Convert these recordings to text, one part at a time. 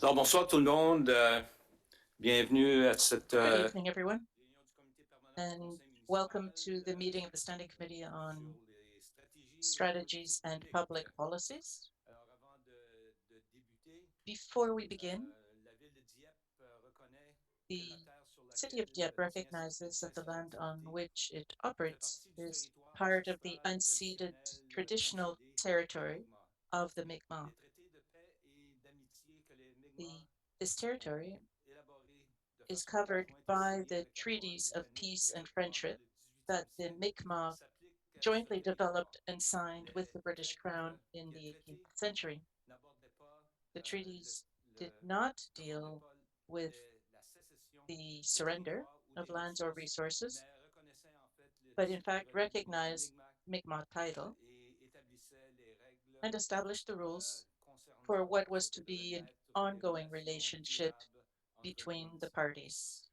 Alors, bonsoir tout le monde. Bienvenue à cette Good evening, everyone, and welcome to the meeting of the Standing Committee on Strategies and Public Policies. Before we begin, the City of Dieppe recognizes that the land on which it operates is part of the unceded traditional territory of the Mi'kmaq. The, this territory is covered by the treaties of peace and friendship that the Mi'kmaq jointly developed and signed with the British Crown in the 18th century. The treaties did not deal with the surrender of lands or resources, but in fact recognized Mi'kmaq title and established the rules for what was to be an ongoing relationship between the parties.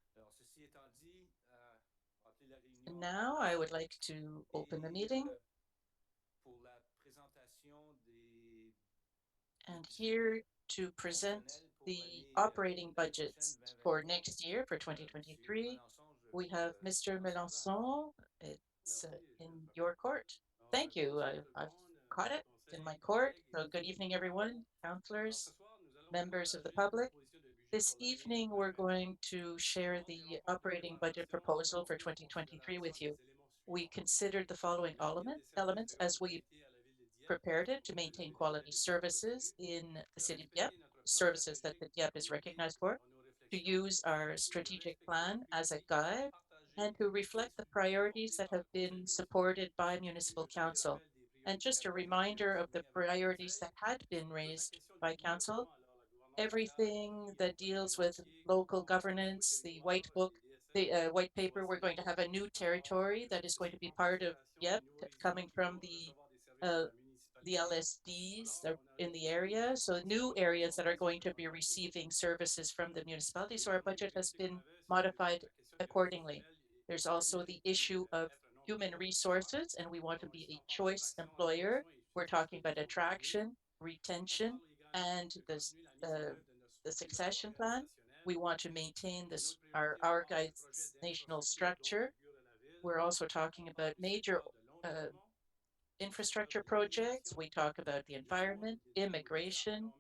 And now I would like to open the meeting. And here to present the operating budgets for next year, for 2023, we have Mr. Melançon. It's in your court. Thank you. I've caught it in my court. So good evening, everyone, councillors, members of the public. This evening, we're going to share the operating budget proposal for 2023 with you. We considered the following elements as we prepared it to maintain quality services in the city of Dieppe, services that the Dieppe is recognized for, to use our strategic plan as a guide, and to reflect the priorities that have been supported by municipal council. And just a reminder of the priorities that had been raised by council, everything that deals with local governance, the white book, the white paper. We're going to have a new territory that is going to be part of coming from uh, the LSDs in the area. So new areas that are going to be receiving services from the municipality. So our budget has been modified accordingly. There's also the issue of human resources, and we want to be a choice employer. We're talking about attraction, retention, and the succession plan. We want to maintain our guide's national structure. We're also talking about major uh, infrastructure projects. We talk about the environment, immigration,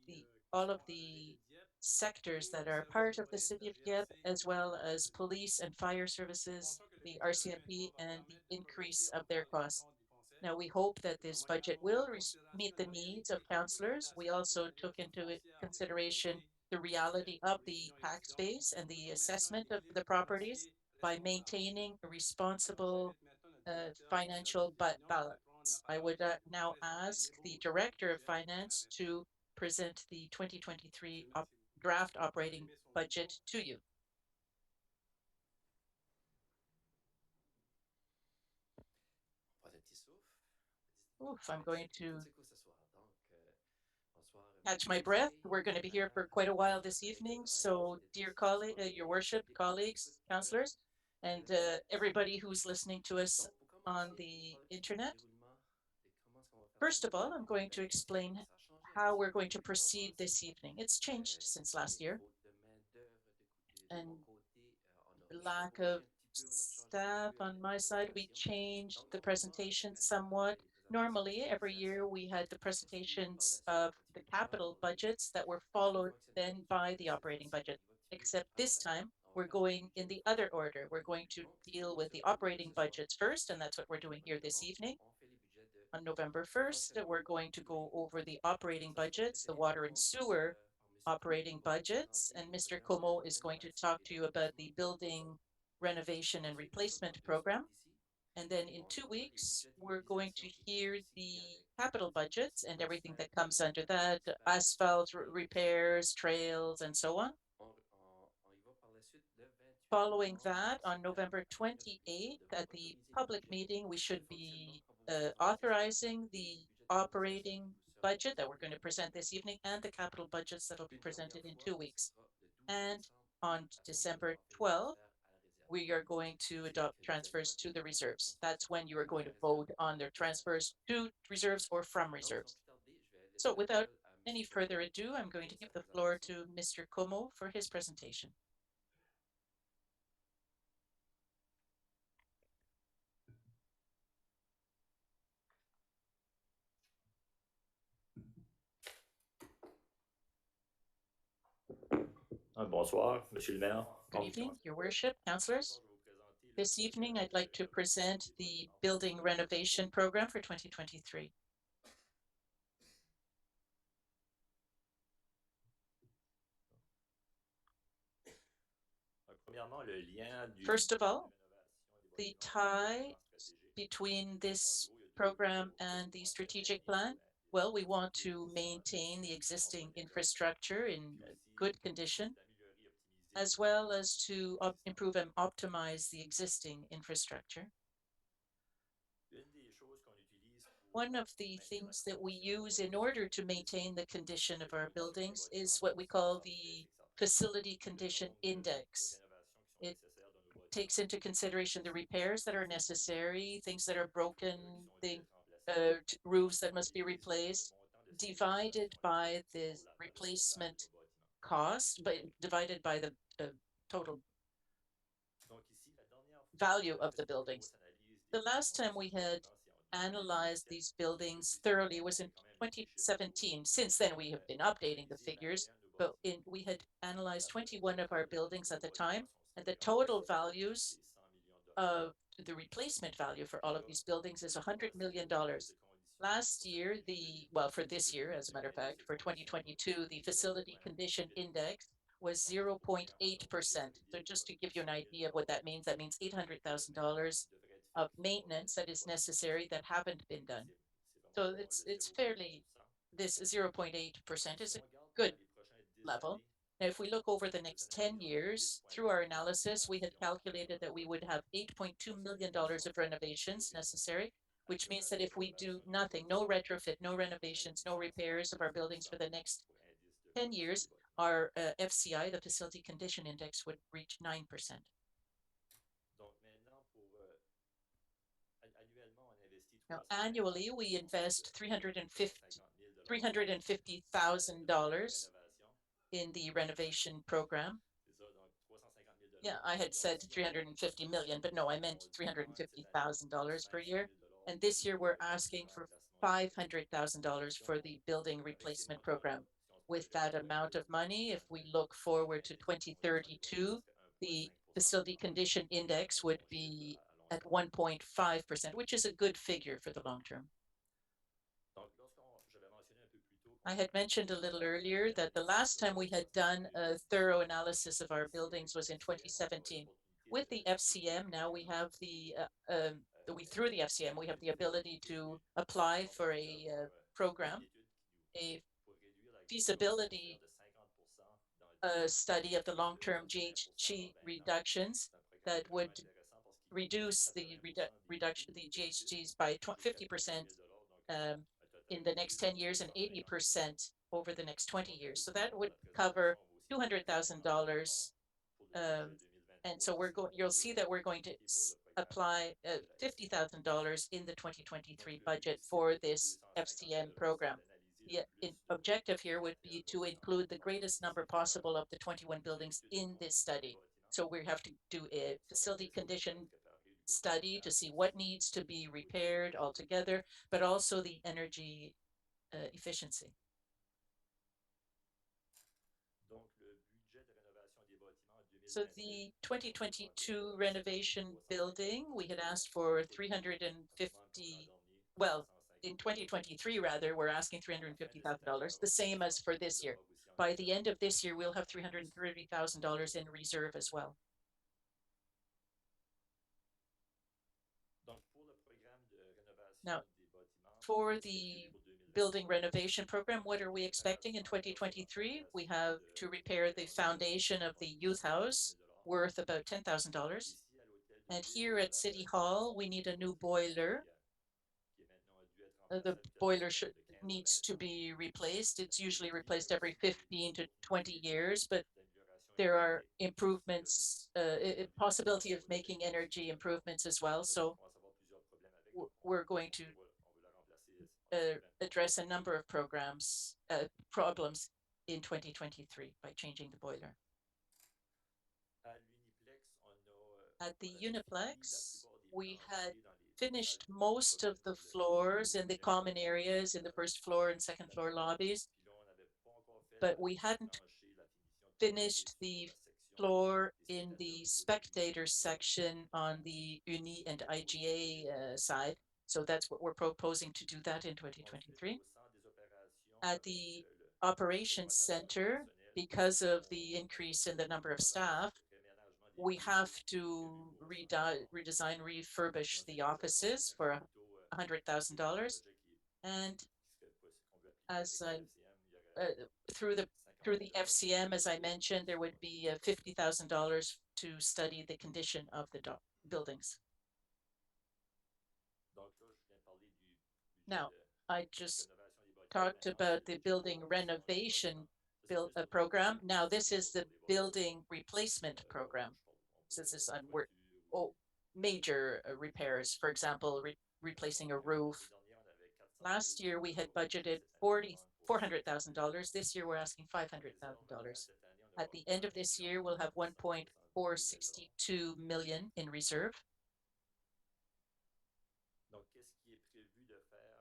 the all of the sectors that are part of the city of Dieppe, as well as police and fire services, the RCMP, and the increase of their costs. Now, we hope that this budget will meet the needs of councillors. We also took into consideration the reality of the tax base and the assessment of the properties by maintaining a responsible financial balance. I would now ask the Director of Finance to present the 2023 draft operating budget to you. Oof, I'm going to catch my breath. We're going to be here for quite a while this evening. So, dear colleague, your worship, colleagues, councillors, and everybody who's listening to us on the internet. First of all, I'm going to explain how we're going to proceed this evening. It's changed since last year, and lack of staff on my side, we changed the presentation somewhat. Normally, every year we had the presentations of the capital budgets that were followed then by the operating budget. Except this time, we're going in the other order. We're going to deal with the operating budgets first, and that's what we're doing here this evening. On November 1st, we're going to go over the operating budgets, the water and sewer operating budgets, and Mr. Como is going to talk to you about the building renovation and replacement program. And then in 2 weeks, we're going to hear the capital budgets and everything that comes under that, asphalt repairs, trails, and so on. Following that, on November 28th, at the public meeting, we should be authorizing the operating budget that we're going to present this evening and the capital budgets that will be presented in 2 weeks. And on December 12th, we are going to adopt transfers to the reserves. That's when you are going to vote on their transfers to reserves or from reserves. So without any further ado, I'm going to give the floor to Mr. Como for his presentation. Bonsoir, Monsieur le Maire. Good evening, Your Worship, councillors. This evening, I'd like to present the building renovation program for 2023. First of all, the tie between this program and the strategic plan. Well, we want to maintain the existing infrastructure in good condition, as well as to improve and optimize the existing infrastructure. One of the things that we use in order to maintain the condition of our buildings is what we call the facility condition index. It takes into consideration the repairs that are necessary, things that are broken, the roofs that must be replaced, divided by the replacement cost, but divided by the total value of the buildings. The last time we had analyzed these buildings thoroughly was in 2017. Since then, we have been updating the figures, but we had analyzed 21 of our buildings at the time, and the total values of the replacement value for all of these buildings is $100 million. Last year, for this year, as a matter of fact, for 2022, the facility condition index was 0.8%. So just to give you an idea of what that means $800,000 of maintenance that is necessary that haven't been done. So it's fairly, this 0.8% is a good level. Now, if we look over the next 10 years, through our analysis, we had calculated that we would have $8.2 million of renovations necessary, which means that if we do nothing, no retrofit, no renovations, no repairs of our buildings for the next 10 years, our FCI, the Facility Condition Index, would reach 9%. Now, annually, we invest $350,000 in the renovation program. Yeah, I had said 350 million, but no, I meant $350,000 per year. And this year we're asking for $500,000 for the building replacement program. With that amount of money, if we look forward to 2032, the facility condition index would be at 1.5%, which is a good figure for the long term. I had mentioned a little earlier that the last time we had done a thorough analysis of our buildings was in 2017. With the FCM, now we have through the FCM, we have the ability to apply for a program, a feasibility study of the long-term GHG reductions that would reduce the reduction the GHGs by 50% in the next 10 years and 80% over the next 20 years. So that would cover $200,000. And so you'll see that we're going to apply $50,000 in the 2023 budget for this FCM program. The objective here would be to include the greatest number possible of the 21 buildings in this study. So we have to do a facility condition study to see what needs to be repaired altogether, but also the energy efficiency. So the 2022 renovation building, we had asked for 350, well, in 2023 rather, we're asking $350,000, the same as for this year. By the end of this year, we'll have $330,000 in reserve as well. Now, for the building renovation program, what are we expecting in 2023? We have to repair the foundation of the youth house, worth about $10,000. And here at City Hall, we need a new boiler. The boiler needs to be replaced. It's usually replaced every 15 to 20 years, but there are improvements, possibility of making energy improvements as well. So we're going to address a number of problems in 2023 by changing the boiler. At the Uniplex, we had finished most of the floors in the common areas in the first floor and second floor lobbies, but we hadn't finished the floor in the spectator section on the Uni and IGA side. So that's what we're proposing to do that in 2023. At the operations center, because of the increase in the number of staff, we have to redesign, refurbish the offices for $100,000. And as I uh, through the FCM, as I mentioned, there would be $50,000 to study the condition of the buildings. Now, I just talked about the building renovation program. Now, this is the building replacement program. So this is major repairs, for example, replacing a roof. Last year, we had budgeted $400,000. This year, we're asking $500,000. At the end of this year, we'll have 1.462 million in reserve.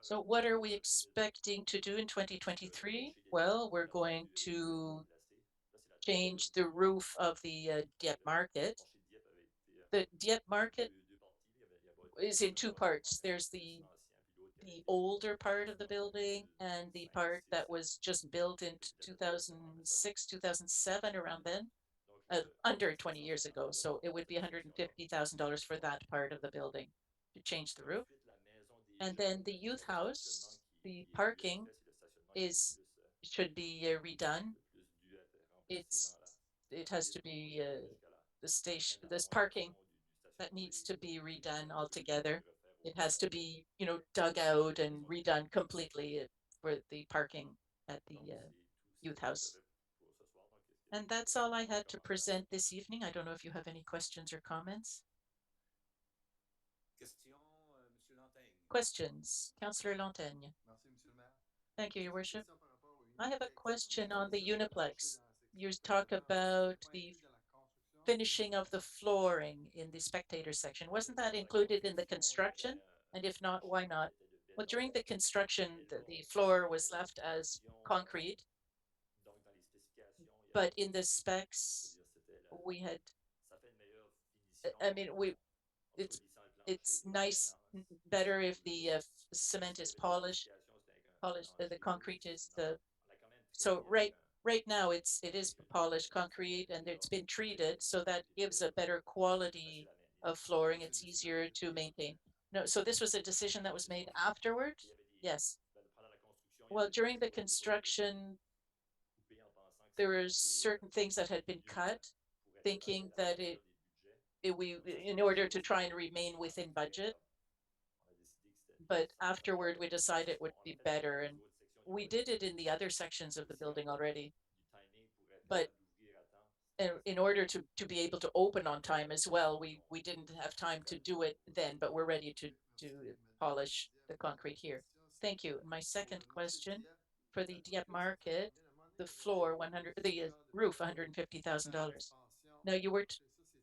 So what are we expecting to do in 2023? Well, we're going to change the roof of the Dieppe market. The Dieppe market is in two parts. There's the older part of the building and the part that was just built in 2006, 2007, around then, under 20 years ago. So it would be $150,000 for that part of the building to change the roof. And then the youth house, the parking should be redone. It has to be the station, this parking that needs to be redone altogether. It has to be, dug out and redone completely for the parking at the youth house. And that's all I had to present this evening. I don't know if you have any questions or comments. Questions? Councillor Lantaigne. Thank you, Your Worship. I have a question on the Uniplex. You talk about the finishing of the flooring in the spectator section. Wasn't that included in the construction? And if not, why not? Well, during the construction, the floor was left as concrete, but in the specs, we had, I mean, it's nice, better if the cement is polished, the concrete is so right now it is polished concrete and it's been treated, so that gives a better quality of flooring. It's easier to maintain. No, so this was a decision that was made afterward? Yes. Well, during the construction, there were certain things that had been cut, thinking that we in order to try and remain within budget. But afterward, we decided it would be better, and we did it in the other sections of the building already. But in order to be able to open on time as well, we didn't have time to do it then, but we're ready to polish the concrete here. Thank you. My second question, for the Dieppe market, the floor 100, the roof $150,000. Now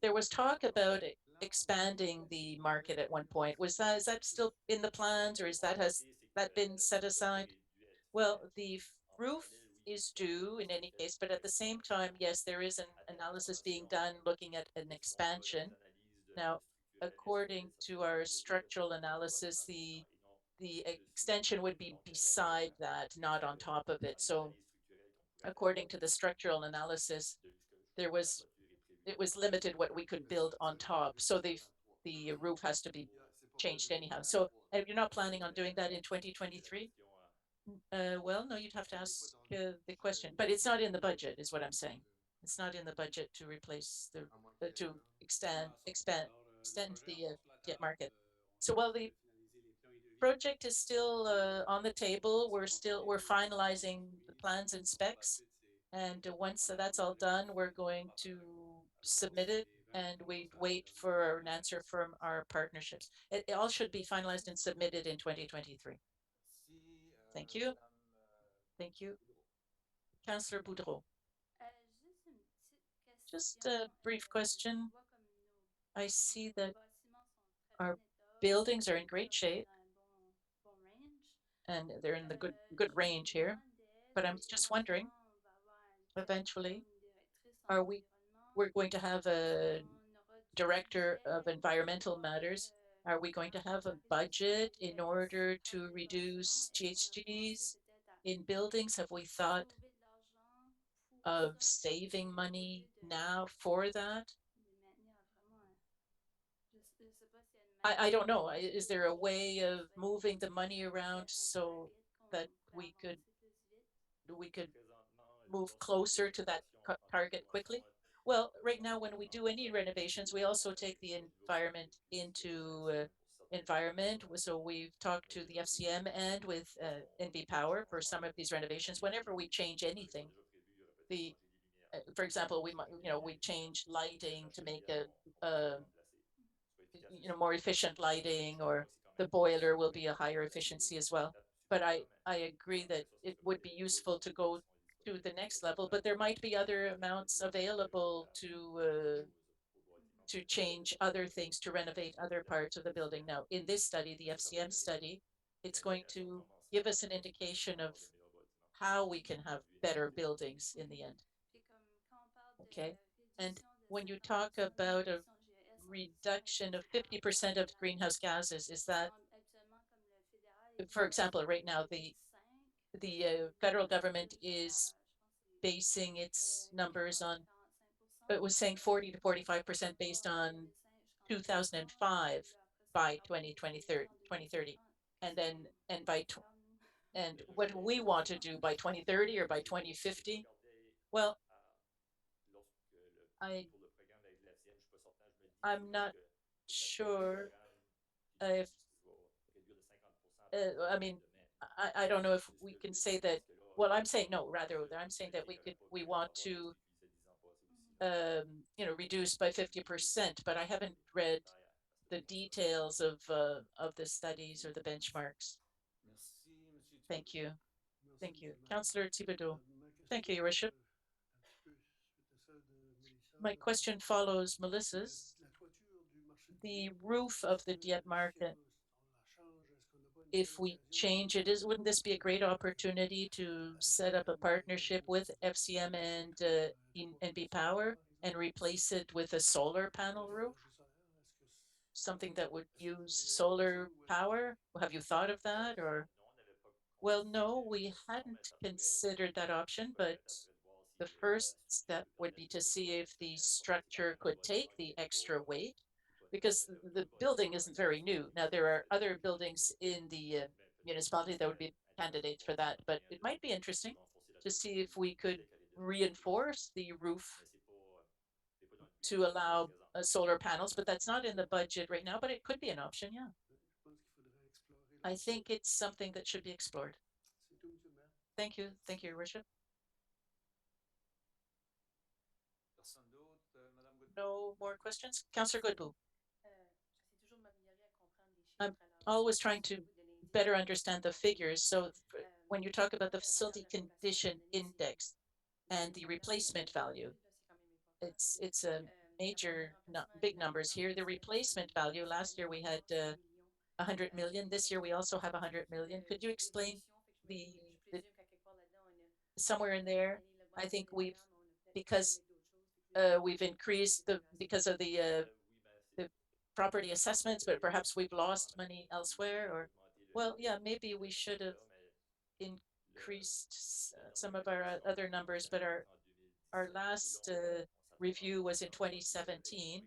there was talk about expanding the market at one point. Is that still in the plans, or has that been set aside? Well, the roof is due in any case, but at the same time, yes, there is an analysis being done looking at an expansion. Now, according to our structural analysis, the extension would be beside that, not on top of it. So according to the structural analysis, it was limited what we could build on top. So the roof has to be changed anyhow. So you're not planning on doing that in 2023? Well, no, you'd have to ask the question, but it's not in the budget, is what I'm saying. It's not in the budget to replace to extend the Dieppe market. So while the project is still on the table, we're finalizing the plans and specs. And once that's all done, we're going to submit it, and we wait for an answer from our partnerships. It all should be finalized and submitted in 2023. Thank you. Thank you. Councillor Boudreau. Just a brief question. I see that our buildings are in great shape and they're in the good range here. But I'm just wondering, eventually, are we're going to have a director of environmental matters? Are we going to have a budget in order to reduce GHGs in buildings? Have we thought of saving money now for that? I don't know. Is there a way of moving the money around so that we could move closer to that target quickly? Well, right now, when we do any renovations, we also take the environment into environment. So we've talked to the FCM and with NB Power for some of these renovations. Whenever we change anything, the for example, we change lighting to make a more efficient lighting, or the boiler will be a higher efficiency as well. But I agree that it would be useful to go to the next level, but there might be other amounts available to change other things, to renovate other parts of the building. Now, in this study, the FCM study, it's going to give us an indication of how we can have better buildings in the end. Okay. And when you talk about a reduction of 50% of greenhouse gases, is that, for example, right now, the federal government is basing its numbers on, it was saying 40 to 45% based on 2005 by 2030, and then, and what do we want to do by 2030 or by 2050? Well, I, I'm not sure if, I mean, I don't know if we can say that, well, I'm saying no, rather, I'm saying that we want to, reduce by 50%, but I haven't read the details of the studies or the benchmarks. Thank you. Thank you. Councillor Thibodeau. Thank you, Your Worship. My question follows Melissa's. The roof of the Dieppe market, if we change it, wouldn't this be a great opportunity to set up a partnership with FCM and NB Power and replace it with a solar panel roof? Something that would use solar power? Have you thought of that? Or, well, no, we hadn't considered that option, but the first step would be to see if the structure could take the extra weight, because the building isn't very new. Now, there are other buildings in the municipality that would be candidates for that, but it might be interesting to see if we could reinforce the roof to allow solar panels, but that's not in the budget right now, but it could be an option, yeah. I think it's something that should be explored. Thank you. Thank you, Your Worship. No more questions? Councillor Godbout. I'm always trying to better understand the figures. So when you talk about the facility condition index and the replacement value, it's a major, big numbers here. The replacement value, last year we had 100 million. This year we also have 100 million. Could you explain the somewhere in there? I think because we've increased because of the property assessments, but perhaps we've lost money elsewhere, or, well, yeah, maybe we should have increased some of our other numbers, but our last review was in 2017,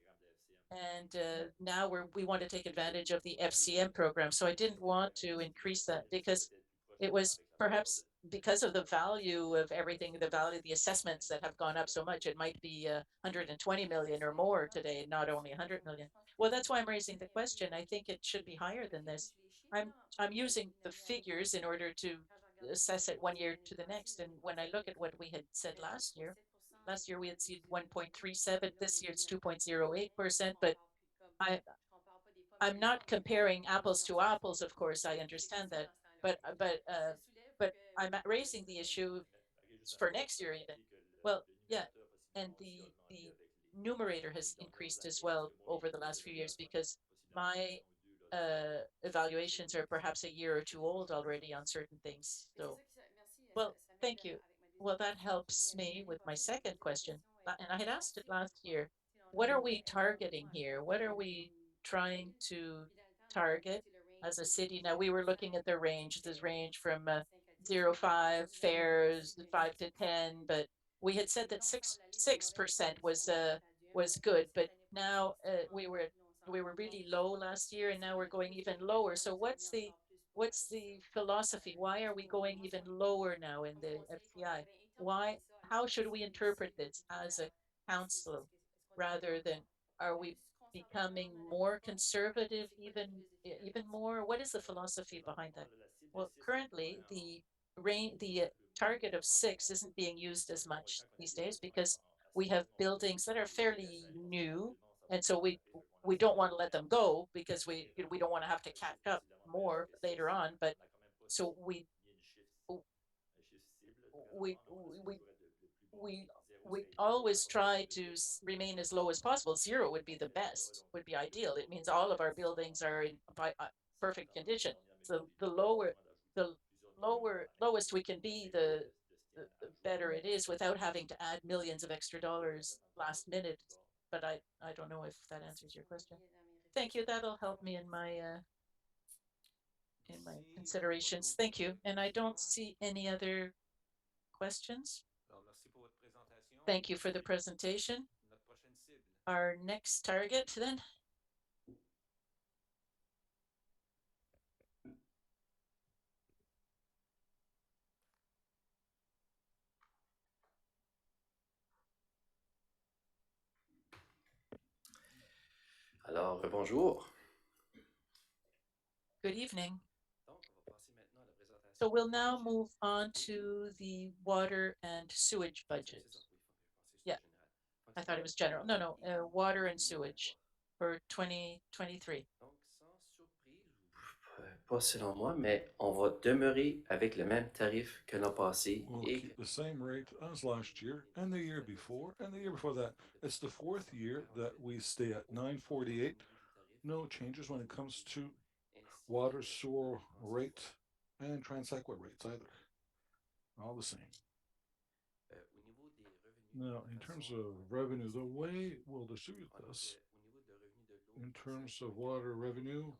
and now we want to take advantage of the FCM program. So I didn't want to increase that because it was perhaps because of the value of everything, the value of the assessments that have gone up so much. It might be 120 million or more today, not only 100 million. Well, that's why I'm raising the question. I think it should be higher than this. I'm using the figures in order to assess it 1 year to the next. And when I look at what we had said last year we had seen 1.37. This year it's 2.08%. But I I'm not comparing apples to apples, of course, I understand that. But I'm raising the issue for next year even. Well, yeah, and the numerator has increased as well over the last few years because my evaluations are perhaps a year or two old already on certain things. Mais c'est So, ça qui merci, well, ça m'aide thank you. avec ma Well, deuxième that question qui helps est me l'année with my prochaine, second votre question. projection And I had est en asked it cible last ou pas? year. Tu sais, dans le What are range we de 1 à targeting 3 est-ce here? que What vous are avez we comme trying cible? to Puis dans le temps, target tu sais, le range as a des city? Now, we zéro were à looking 5 at the tu range, this disais range from 5 à 10, zero mais five si jamais on fares, cible 5 10 to 10, but we had said des that fois, on semble aller dans une six mauvaise percent direction. On est à 2 was on est à good, 7 but l'année passée, now puis cette we année, were là, on semble we were avoir really plus low comme last year, and now we're going plus de even lower. mouvement, So puis ça devient encore plus what's polarisé. the philosophy? Why are we going Moi, even lower now in comme the conseil qu'on FCI? devrait interpréter Why? ça, aller How vers une should we cible interpret cible this plutôt as a qu'à 6? council Est-ce qu'on devrait rather than are we plus conservateur becoming dans notre more approche ou conservative c'est quoi la philosophie even là-dedans? more? What is the philosophy behind that? La cible est Well, 6 currently présentement. the target of six isn't being used as much these days because we have buildings that are fairly new, and so we don't want to let them go because we don't want to have to catch up more later on. But so we we we we always try to remain as low as possible. Zero would be the best, would be ideal. It means all of our buildings are in perfect condition. So the lowest we can be, the better it is without having to add millions of extra dollars last minute. But I don't know if that Merci, answers ça your m'a question. aidé dans mes Thank you. réflexions. That'll help me in my considerations. Thank you. And I don't see any other questions. Thank you for the presentation. Our next target then. Alors, bonjour. Good evening. Donc, on va passer maintenant à la présentation. So we'll now move on to the water and sewage budget. Yeah, I thought it was general. No, water and sewage for 2023. Donc, sans surprise, pas selon moi, mais on va demeurer avec le même tarif que l'an passé. We'll Et keep the same rate as last year and the year before and the year before that. It's the fourth year that we stay at 948. No changes when it comes to water, sewer rate, and Transaqua rates either. All the same. au niveau des revenus, Now, in terms of revenue, the way we'll distribute donc, this, au niveau de revenus de l'eau, in terms of 5,8 water revenue, millions.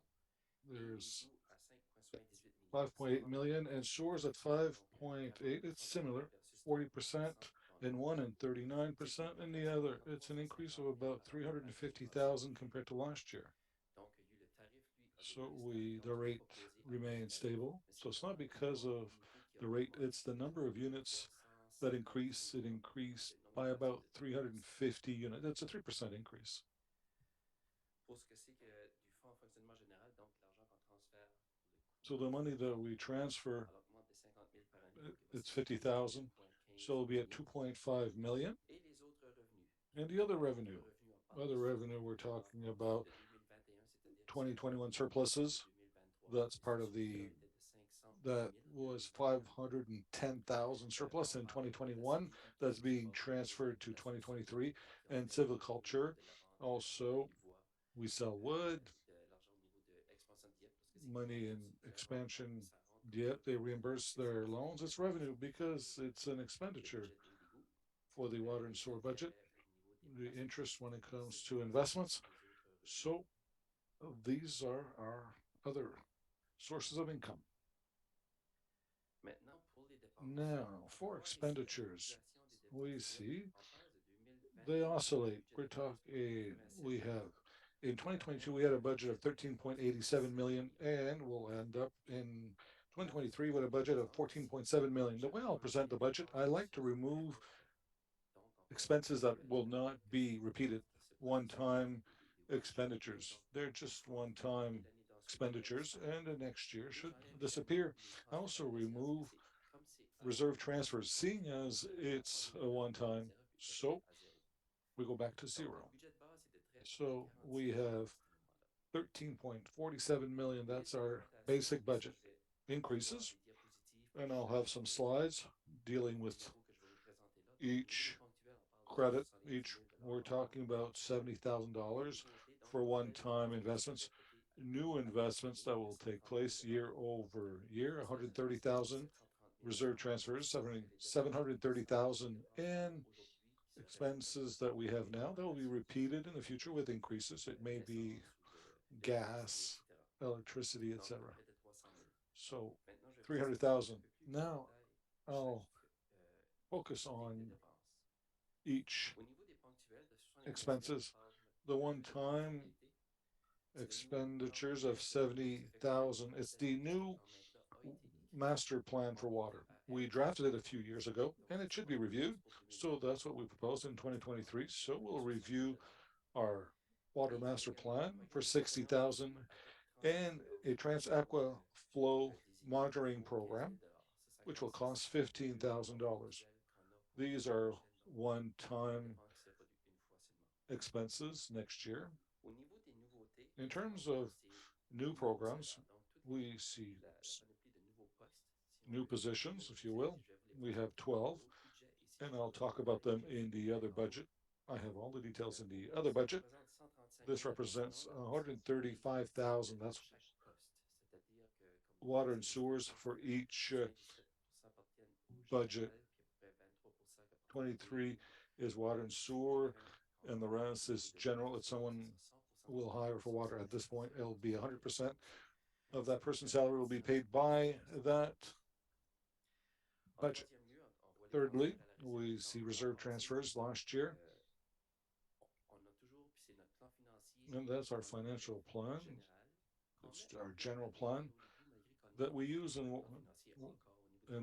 Et there's l'eau à 5,78 millions. 5.8 million and sewers at 5.8. It's similar, 40% in one and 39% in the other. It's an increase of about 350,000 compared to last year. Donc, le tarif, lui, So the rate remains stable. So it's not because of the rate, it's the number of units that increase. It increased by about 350 units. That's a 3% increase. Pour ce que c'est que du fonds en fonctionnement général, donc l'argent qu'on transfère pour les coûts, So the money that we transfer, elle augmente de 50 000 par année. it's 50,000. So it'll be at 2.5 million. Et les autres revenus. And the other revenue, we're talking about 2021 surpluses. That's part of that was 510,000 surplus in 2021 that's being transferred to 2023. And silviculture, also we sell wood, money in expansion. Yet they reimburse their loans. It's revenue because it's an expenditure for the water and sewer budget, the interest when it comes to investments. So these are our other sources of income. Now, for expenditures, we see they oscillate. We have in 2022 we had a budget of 13.87 million, and we'll end up in 2023 with a budget of 14.7 million. The way I'll present the budget, I like to remove expenses that will not be repeated, one-time expenditures. They're just one-time expenditures, and the next year should disappear. I also remove reserve transfers, seeing as it's a one-time, so we go back to zero. So we have 13.47 million. That's our basic budget. Increases. And I'll have some slides dealing with each credit. We're talking about $70,000 for one-time investments. New investments that will take place year over year, 130,000 reserve transfers, 730,000 in expenses that we have now that will be repeated in the future with increases. It may be gas, electricity, etc. So 300,000. Now I'll focus on each expenses. The one-time expenditures of 70,000. It's the new master plan for water. We drafted it a few years ago and it should be reviewed. So that's what we proposed in 2023. So we'll review our water master plan for 60,000 and a trans aqua flow monitoring program, which will cost $15,000. These are one-time expenses next year. In terms of new programs, we see new positions, if you will. We have 12, and I'll talk about them in the other budget. I have all the details in the other budget. This represents 135,000. That's water and sewers for each budget. 23 is water and sewer, and the rest is general. If someone will hire for water at this point, it'll be 100% of that person's salary will be paid by that budget. Thirdly, we see reserve transfers last year, and that's our financial plan. It's our general plan that we use in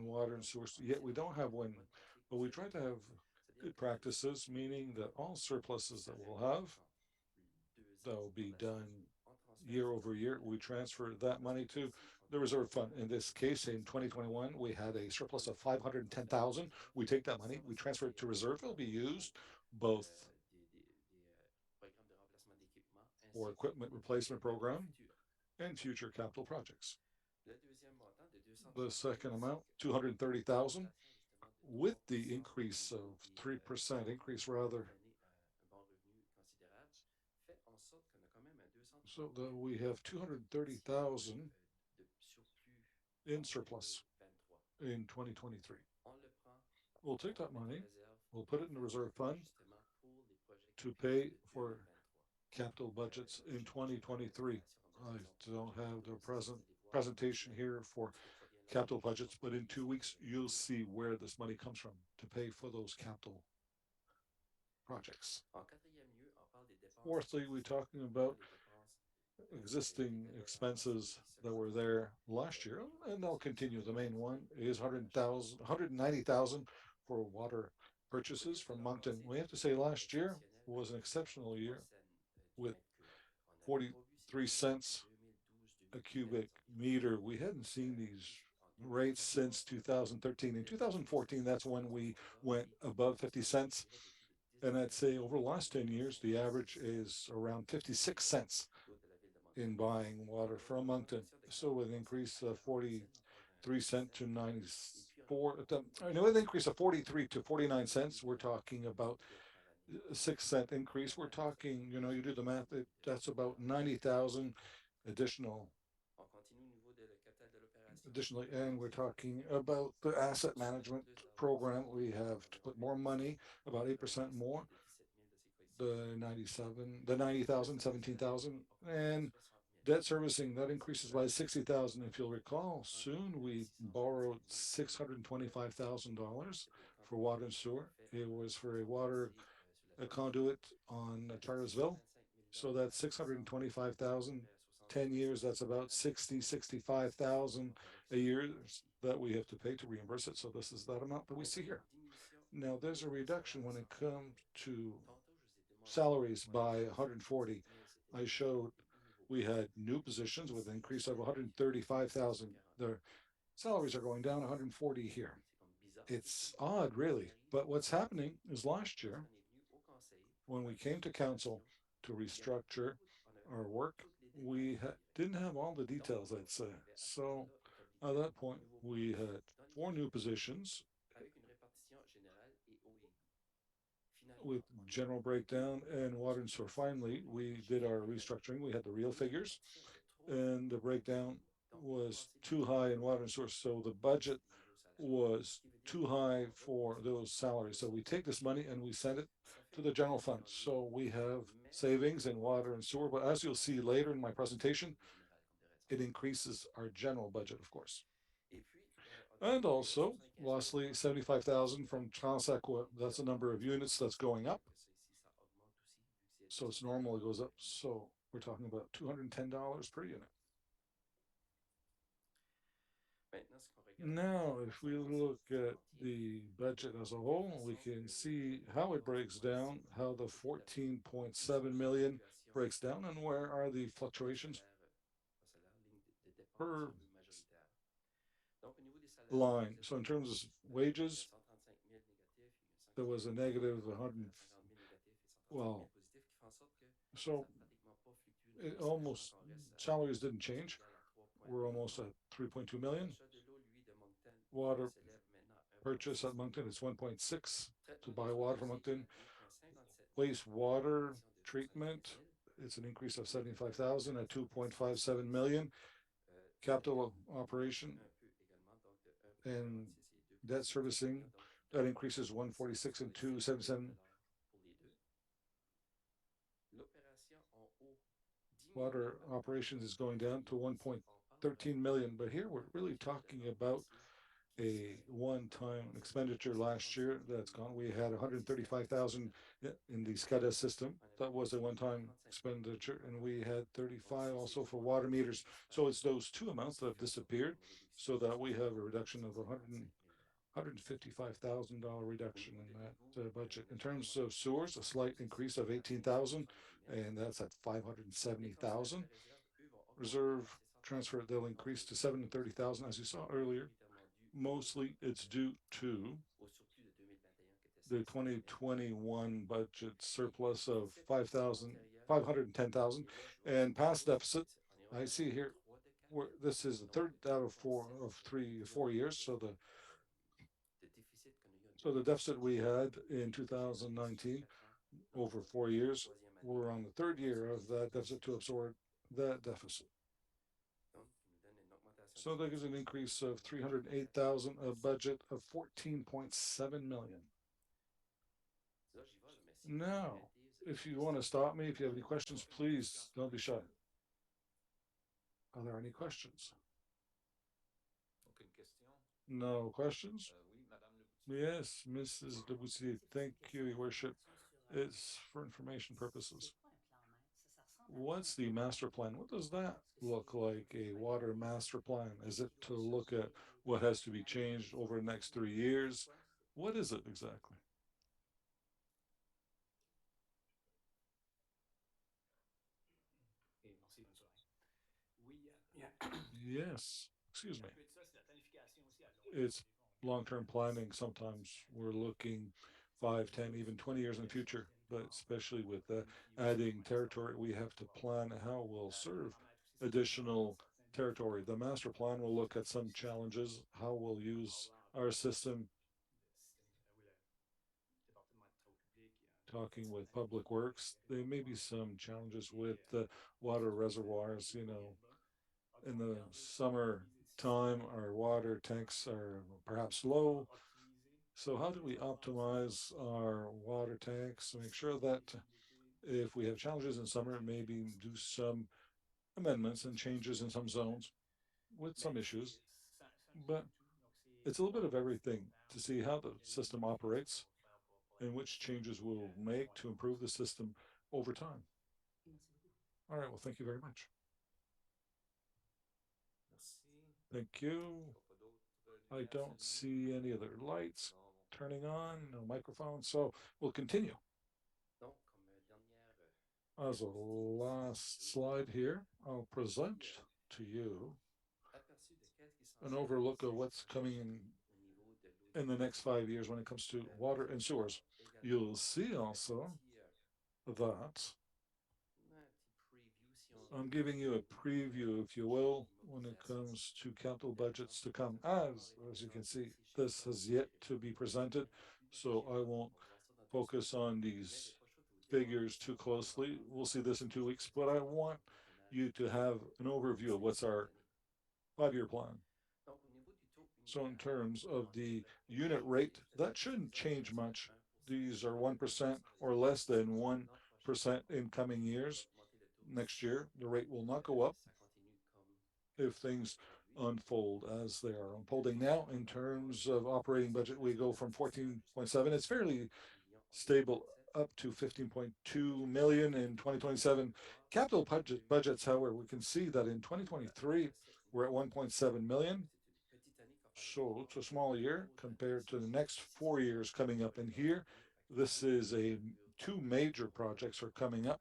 water and sewer. Yet we don't have one, but we try to have good practices, meaning that all surpluses that we'll have, that will be done year over year, we transfer that money to the reserve fund. In this case, in 2021, we had a surplus of 510,000. We take that money, we transfer it to reserve. It'll be used both for equipment replacement program and future capital projects. The second amount, 230,000, with the increase of 3% increase rather. So we have 230,000 in surplus in 2023. We'll take that money, we'll put it in the reserve fund to pay for capital budgets in 2023. I don't have the presentation here for capital budgets, but in 2 weeks you'll see where this money comes from to pay for those capital projects. Fourthly, we're talking about existing expenses that were there last year, and they'll continue. The main one is 190,000 for water purchases from Moncton. We have to say last year was an exceptional year with 43 cents a cubic meter. We hadn't seen these rates since 2013. In 2014, that's when we went above 50 cents. And I'd say over the last 10 years, the average is around 56 cents in buying water from Moncton. So with an increase of 43 cents to 94, with an increase of 43 to 49 cents, we're talking about a 6-cent increase. We're talking, you do the math, that's about 90,000 additionally, and we're talking about the asset management program. We have to put more money, about 8% more, the 90,000, 17,000, and debt servicing, that increases by 60,000. If you'll recall, soon we borrowed $625,000 for water and sewer. It was for a conduit on Charlersville. So that's 625,000, 10 years, that's about 65,000 a year that we have to pay to reimburse it. So this is that amount that we see here. Now there's a reduction when it comes to salaries by 140. I showed we had new positions with an increase of 135,000. Their salaries are going down 140 here. It's odd, really. But what's happening is last year, when we came to council to restructure our work, we didn't have all the details, I'd say. So at that point, we had 4 new positions with general breakdown and water and sewer. Finally, we did our restructuring. We had the real figures, and the breakdown was too high in water and sewer. So the budget was too high for those salaries. So we take this money and we send it to the general fund. So we have savings in water and sewer, but as you'll see later in my presentation, it increases our general budget, of course. And also, lastly, 75,000 from Transaqua. That's the number of units that's going up. So it's normal, it goes up. So we're talking about $210 per unit. Now, if we look at the budget as a whole, we can see how it breaks down, how the 14.7 million breaks down, and where are the fluctuations per line. So in terms of wages, there was a negative 100, well, so it almost, salaries didn't change. We're almost at 3.2 million. Water purchase at Moncton is 1.6 to buy water from Moncton. Wastewater treatment, it's an increase of 75,000 at 2.57 million. Capital operation and debt servicing, that increases 146 and 277. Water operations is going down to 1.13 million, but here we're really talking about a one-time expenditure last year that's gone. We had 135,000 in the SCADA system. That was a one-time expenditure, and we had 35 also for water meters. So it's those two amounts that have disappeared, so that we have a reduction of $155,000 reduction in that budget. In terms of sewers, a slight increase of 18,000, and that's at 570,000. Reserve transfer, they'll increase to 730,000, as you saw earlier. Mostly it's due to the 2021 budget surplus of 510,000 and past deficit. I see here where this is the third out of 4 years. So the deficit we had in 2019 over 4 years, we're on the third year of that deficit to absorb that deficit. So that gives an increase of 308,000, a budget of 14.7 million. Now, if you want to stop me, if you have any questions, please don't be shy. Are there any questions? No questions? Yes, Mrs. Debussy, thank you, Your Worship. It's for information purposes. What's the master plan? What does that look like, a water master plan? Is it to look at what has to be changed over the next 3 years? What is it exactly? Yes, excuse me. It's long-term planning. Sometimes we're looking 5, 10, even 20 years in the future, but especially with adding territory, we have to plan how we'll serve additional territory. The master plan will look at some challenges, how we'll use our system, talking with Public Works. There may be some challenges with the water reservoirs, in the summer time, our water tanks are perhaps low. So how do we optimize our water tanks, make sure that if we have challenges in summer, maybe do some amendments and changes in some zones with some issues, but it's a little bit of everything to see how the system operates and which changes we'll make to improve the system over time. All right, well, thank you very much. Thank you. I don't see any other lights turning on, no microphone, so we'll continue. As a last slide here, I'll present to you an overlook of what's coming in the next 5 years when it comes to water and sewers. You'll see also that I'm giving you a preview, if you will, when it comes to capital budgets to come. As you can see, this has yet to be presented, so I won't focus on these figures too closely. We'll see this in 2 weeks, but I want you to have an overview of what's our 5-year plan. So in terms of the unit rate, that shouldn't change much. These are 1% or less than 1% in coming years. Next year, the rate will not go up if things unfold as they are unfolding now. In terms of operating budget, we go from 14.7. It's fairly stable up to 15.2 million in 2027. Capital budgets, however, we can see that in 2023 we're at 1.7 million. So it's a small year compared to the next 4 years coming up in here. This is a two major projects are coming up.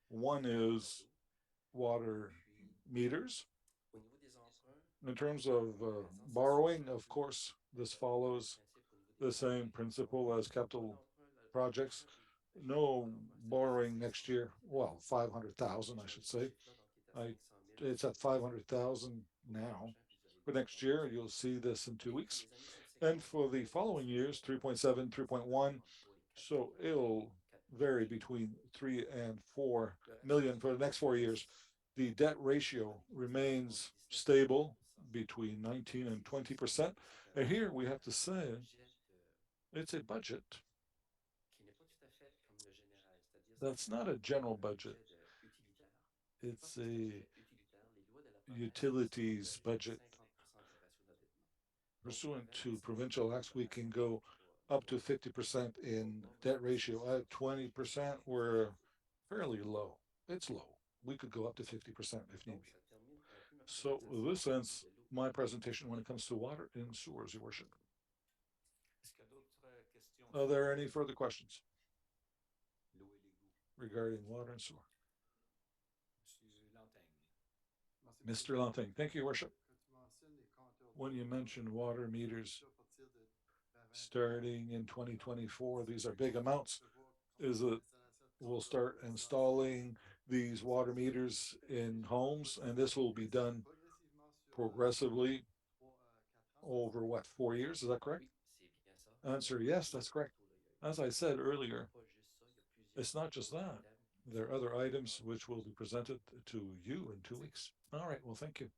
One is water meters. In terms of borrowing, of course, this follows the same principle as capital projects. No borrowing next year. Well, 500,000, I should say. I, it's at 500,000 now. For next year, you'll see this in 2 weeks. And for the following years, 3.7, 3.1. So it'll vary between 3 and 4 million for the next 4 years. The debt ratio remains stable between 19 and 20%. And here we have to say it's a budget that's not a general budget. It's a utilities budget. Pursuant to provincial acts, we can go up to 50% in debt ratio. At 20%, we're fairly low. It's low. We could go up to 50% if need be. So this ends my presentation when it comes to water and sewers, Your Worship. Are there any further questions regarding water and sewer? Mr. Lanting, thank you, Your Worship. When you mentioned water meters starting in 2024, these are big amounts. Is it we'll start installing these water meters in homes, and this will be done progressively over what, 4 years? Is that correct? Answer, yes, that's correct. As I said earlier, it's not just that. There are other items which will be presented to you in 2 weeks. All right, well, thank you.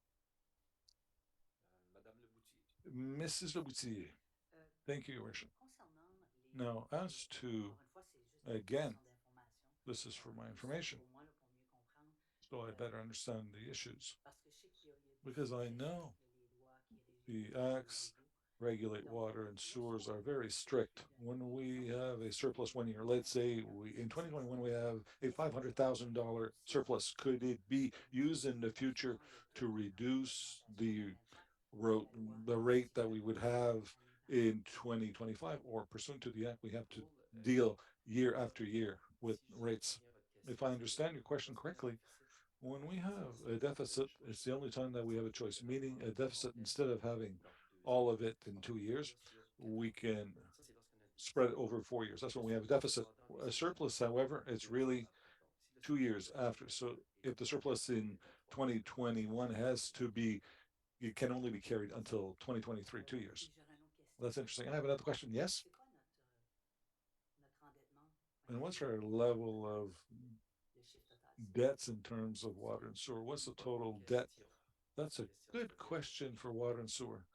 Mrs. Leboutier, thank you, Your Worship. Now, as to, again, this is for my information, so I better understand the issues. Because I know the acts regulate water and sewers are very strict. When we have a surplus 1 year, let's say in 2021 we have a $500,000 surplus, could it be used in the future to reduce the rate that we would have in 2025, or pursuant to the act, we have to deal year after year with rates? If I understand your question correctly, when we have a deficit, it's the only time that we have a choice, meaning a deficit, instead of having all of it in 2 years, we can spread it over 4 years. That's when we have a deficit. A surplus, however, it's really 2 years after. So if the surplus in 2021 has to be, it can only be carried until 2023, 2 years. That's interesting. I have another question. Yes? And what's our level of debts in terms of water and sewer? What's the total debt? That's a good question for water and sewer.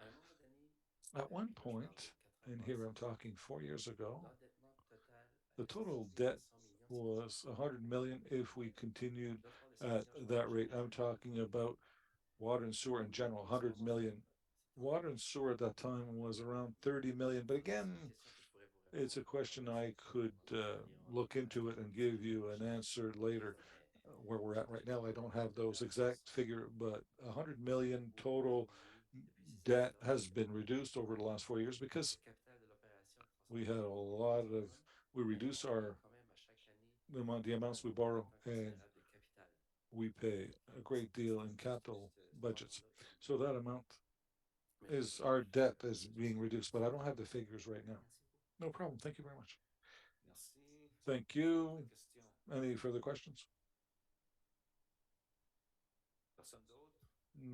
At one point, and here I'm talking 4 years ago, the total debt was 100 million if we continued at that rate. I'm talking about water and sewer in general, 100 million. Water and sewer at that time was around 30 million. But again, it's a question I could look into it and give you an answer later. Where we're at right now, I don't have those exact figure, but 100 million total debt has been reduced over the last 4 years because we had a lot of, we reduce the amounts we borrow, and we pay a great deal in capital budgets. So that amount is, our debt is being reduced, but I don't have the figures right now. No problem. Thank you very much. Thank you. Any further questions?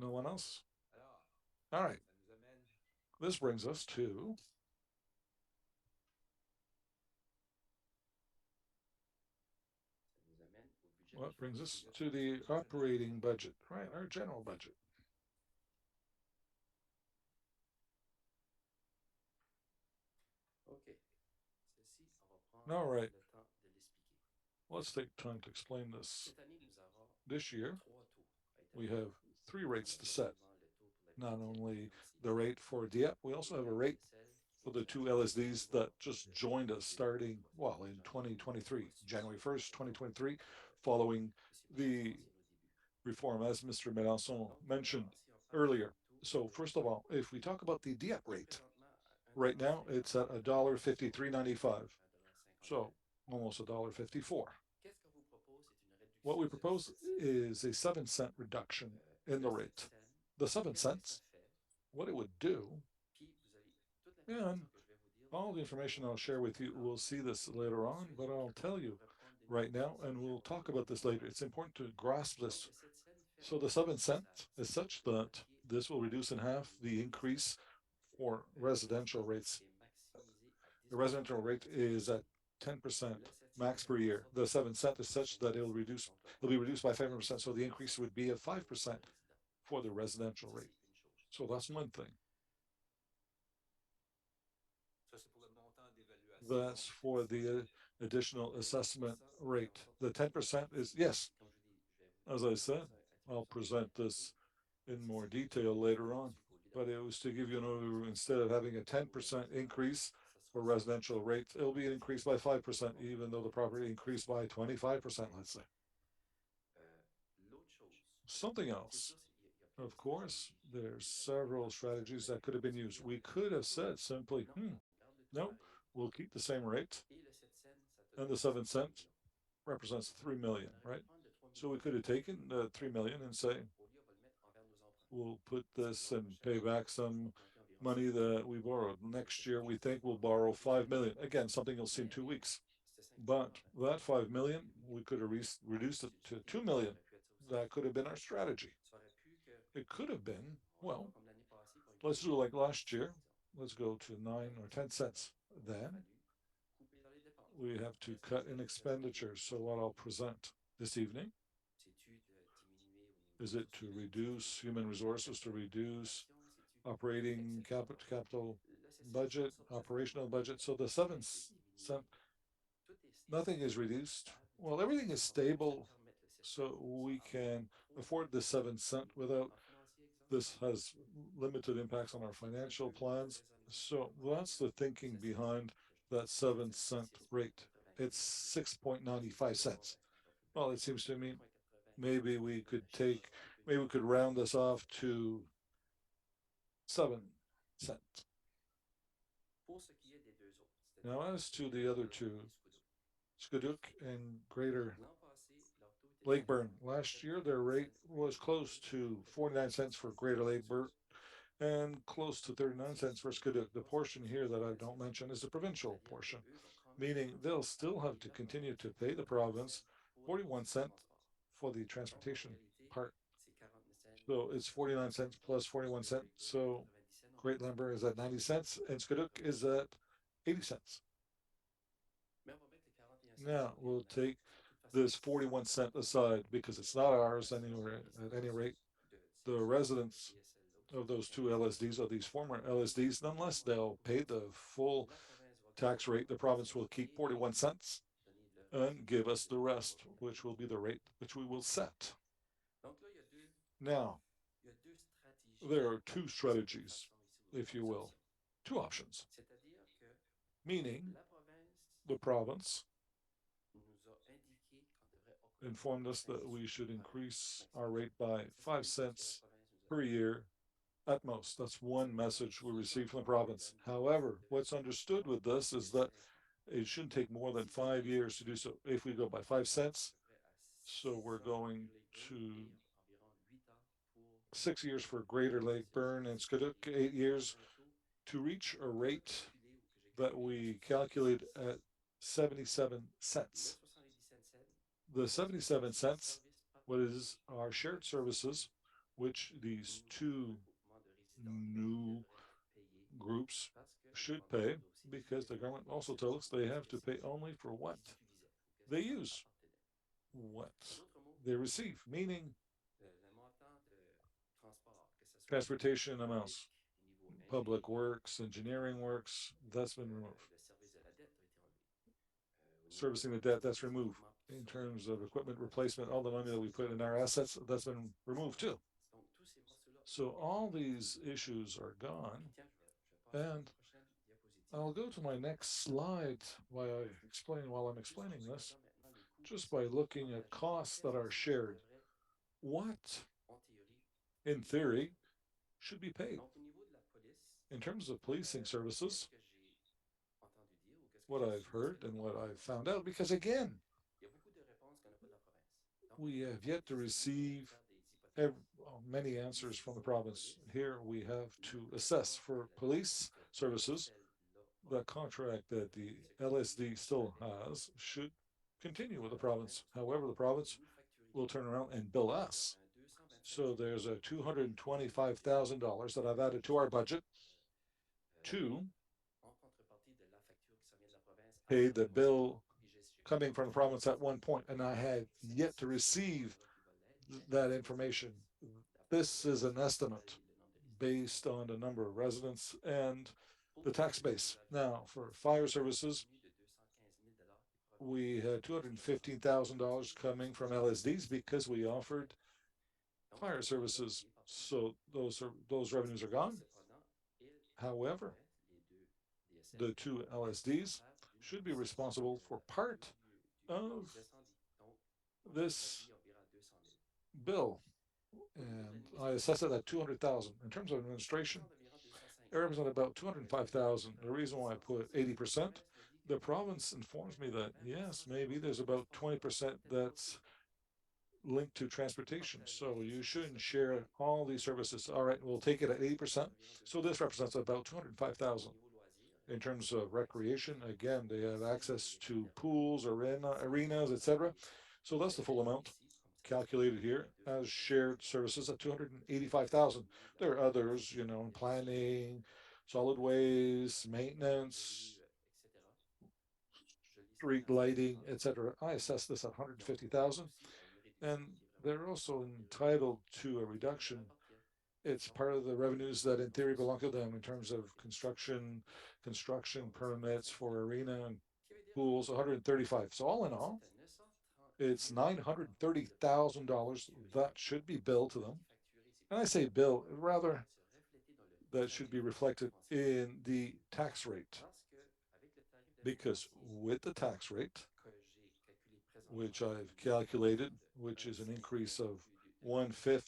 No one else? All right. This brings us to what brings us to the operating budget, right? Our general budget. OK. All right. Let's take time to explain this. This year, we have three rates to set. Not only the rate for Dieppe, we also have a rate for the two LSDs that just joined us starting, well, in 2023, January 1st, 2023, following the reform, as Mr. Mélenchon mentioned earlier. So first of all, if we talk about the Dieppe rate, right now it's at $1.5395, so almost $1.54. What we propose is a 7-cent reduction in the rate. The 7 cents, what it would do, and all the information I'll share with you, we'll see this later on, but I'll tell you right now, and we'll talk about this later. It's important to grasp this. So the 7 cent is such that this will reduce in half the increase for residential rates. The residential rate is at 10% max per year. The 7 cent is such that it'll be reduced by 5%. So the increase would be at 5% for the residential rate. So that's one thing. That's for the additional assessment rate. The 10% is, yes, as I said, I'll present this in more detail later on, but it was to give you an overview. Instead of having a 10% increase for residential rates, it'll be an increase by 5%, even though the property increased by 25%, let's say. Something else. Of course, there's several strategies that could have been used. We could have said simply, no, we'll keep the same rate, and the 7 cent represents 3 million, right? So we could have taken the 3 million and say, we'll put this and pay back some money that we borrowed. Next year, we think we'll borrow 5 million. Again, something you'll see in 2 weeks. But that 5 million, we could have reduced it to 2 million. That could have been our strategy. It could have been, well, let's do like last year. Let's go to 9 or 10 cents. Then we have to cut in expenditures. So what I'll present this evening is it to reduce human resources, to reduce operating capital budget, operational budget. So the 7 cent, nothing is reduced. Well, everything is stable, so we can afford the 7 cent without this has limited impacts on our financial plans. So that's the thinking behind that 7 cent rate. It's 6.95 cents. Well, it seems to me maybe we could round this off to 7 cents. Now, as to the other two, Skaduk and Greater Lakeburn, last year their rate was close to 49 cents for Greater Lakeburn and close to 39 cents for Skaduk. The portion here that I don't mention is the provincial portion, meaning they'll still have to continue to pay the province 41 cents for the transportation part. So it's 49 cents plus 41 cents. So Great Lumber is at 90 cents and Skaduk is at 80 cents. Now we'll take this 41 cent aside because it's not ours anywhere at any rate. The residents of those two LSDs, or these former LSDs, nonetheless, they'll pay the full tax rate. The province will keep 41 cents and give us the rest, which will be the rate which we will set. Now, there are two strategies, if you will, two options, meaning the province informed us that we should increase our rate by 5 cents per year at most. That's one message we received from the province. However, what's understood with this is that it shouldn't take more than 5 years to do so. If we go by 5 cents, so we're going to 6 years for Greater Lakeburn and Skaduk, 8 years to reach a rate that we calculate at 77 cents. The 77 cents, what is our shared services, which these two new groups should pay, because the government also tells us they have to pay only for what they use, what they receive, meaning transportation amounts, public works, engineering works, that's been removed. Servicing the debt, that's removed. In terms of equipment replacement, all the money that we put in our assets, that's been removed too. So all these issues are gone. And I'll go to my next slide while I'm explaining this, just by looking at costs that are shared. What, in theory, should be paid? In terms of policing services, what I've heard and what I've found out, because again, we have yet to receive many answers from the province. Here we have to assess for police services. The contract that the LSD still has should continue with the province. However, the province will turn around and bill us. So there's a $225,000 that I've added to our budget to pay the bill coming from the province at one point, and I had yet to receive that information. This is an estimate based on the number of residents and the tax base. Now, for fire services, we had $215,000 coming from LSDs because we offered fire services. So those revenues are gone. However, the two LSDs should be responsible for part of this bill, and I assess it at 200,000. In terms of administration, it represents about 205,000. The reason why I put 80%, the province informs me that yes, maybe there's about 20% that's linked to transportation. So you shouldn't share all these services. All right, we'll take it at 80%. So this represents about 205,000. In terms of recreation, again, they have access to pools, arenas, etc. So that's the full amount calculated here as shared services at 285,000. There are others, in planning, solid waste, maintenance, street lighting, etc. I assess this at 150,000, and they're also entitled to a reduction. It's part of the revenues that in theory belong to them in terms of construction permits for arena and pools, 135. So all in all, it's $930,000 that should be billed to them. And I say bill, rather that should be reflected in the tax rate. Because with the tax rate, which I've calculated, which is an increase of 1/5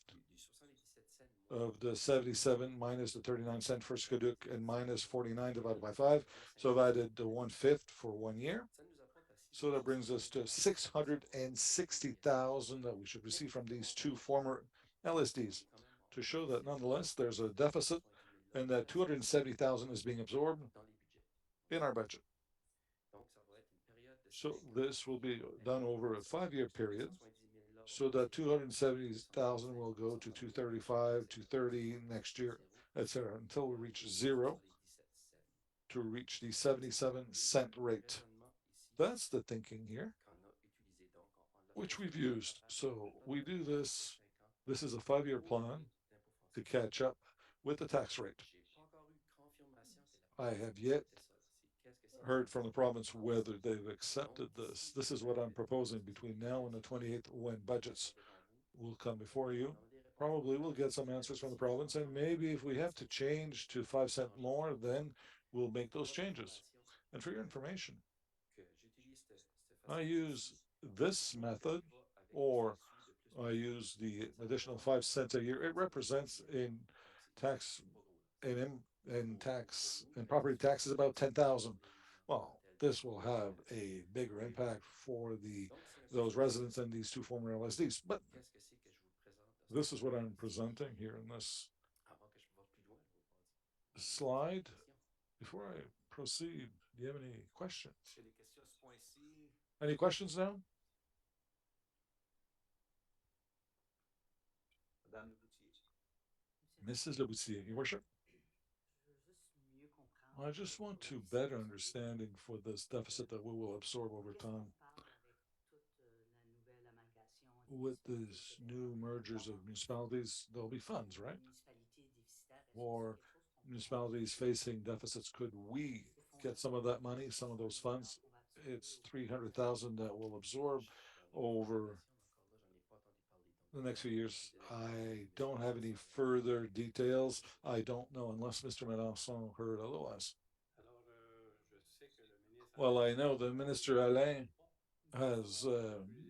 of the 77 minus the 39 cent for Skaduk and minus 49 divided by 5. So I've added the 1/5 for 1 year. So that brings us to 660,000 that we should receive from these two former LSDs, to show that nonetheless there's a deficit and that 270,000 is being absorbed in our budget. So this will be done over a 5-year period. So that 270,000 will go to 235, 230 next year, etc., until we reach zero, to reach the 77-cent rate. That's the thinking here, which we've used. So we do this. This is a 5-year plan to catch up with the tax rate. I have yet heard from the province whether they've accepted this. This is what I'm proposing between now and the 28th, when budgets will come before you. Probably we'll get some answers from the province, and maybe if we have to change to 5 cents more, then we'll make those changes. And for your information, I use this method, or I use the additional 5 cents a year. It represents in tax and tax and property taxes about 10,000. Well, this will have a bigger impact for those residents and these two former LSDs. But this is what I'm presenting here in this slide. Before I proceed, do you have any questions? Any questions now? Mrs. Leboutillier, Your Worship. I just want to better understanding for this deficit that we will absorb over time with these new mergers of municipalities. There'll be funds, right? Or municipalities facing deficits. Could we get some of that money, some of those funds? It's 300,000 that will absorb over the next few years. I don't have any further details. I don't know unless Mr. Mélenchon heard otherwise. Well, I know the Minister Alain has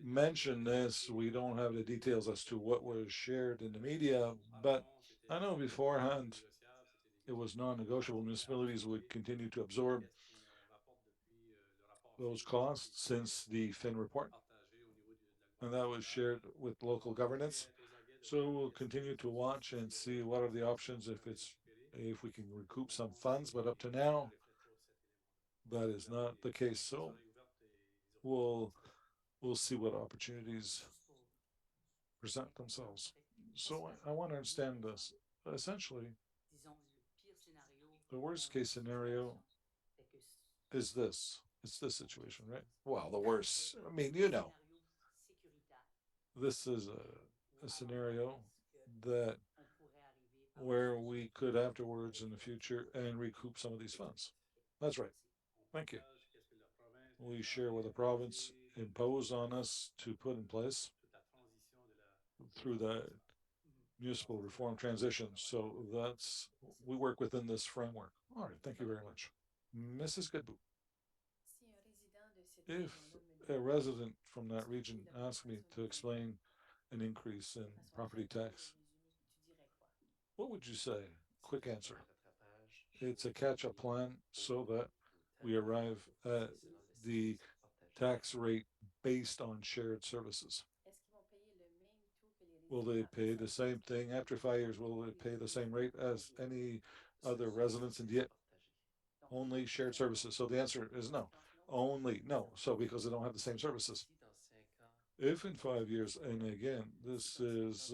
mentioned this. We don't have the details as to what was shared in the media, but I know beforehand it was non-negotiable. Municipalities would continue to absorb those costs since the Fin report, and that was shared with local governance. So we'll continue to watch and see what are the options if we can recoup some funds, but up to now, that is not the case. So we'll see what opportunities present themselves. So I want to understand this. Essentially, the worst case scenario is this. It's this situation, right? Well, the worst. I mean, this is a scenario that where we could afterwards in the future and recoup some of these funds. That's right. Thank you. We share what the province imposed on us to put in place through the municipal reform transition. So we work within this framework. All right, thank you very much. Mrs. Goodbout, if a resident from that region asked me to explain an increase in property tax, what would you say? Quick answer. It's a catch-up plan so that we arrive at the tax rate based on shared services. Will they pay the same thing after 5 years? Will they pay the same rate as any other residents in Dieppe? Only shared services. So the answer is no. Only no. So because they don't have the same services. If in 5 years, and again, this is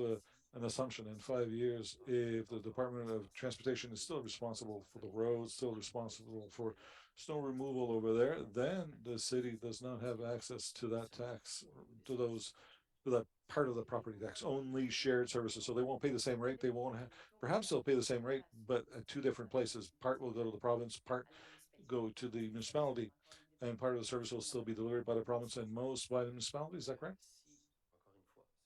an assumption, in 5 years, if the Department of Transportation is still responsible for the roads, still responsible for snow removal over there, then the city does not have access to that tax, to that part of the property tax, only shared services. So they won't pay the same rate. They won't have, perhaps they'll pay the same rate, but at two different places. Part will go to the province, part go to the municipality, and part of the service will still be delivered by the province and most by the municipality. Is that correct?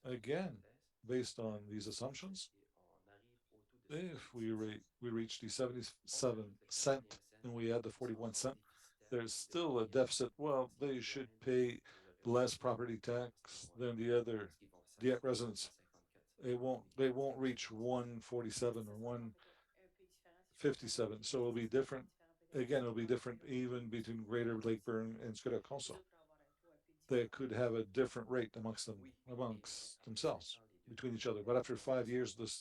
Again, based on these assumptions, if we reach the 77 cent and we add the 41 cent, there's still a deficit. Well, they should pay less property tax than the residents. They won't reach 147 or 157. So it'll be different. Again, it'll be different even between Greater Lakeburn and Scotia. They could have a different rate amongst themselves between each other. But after 5 years, the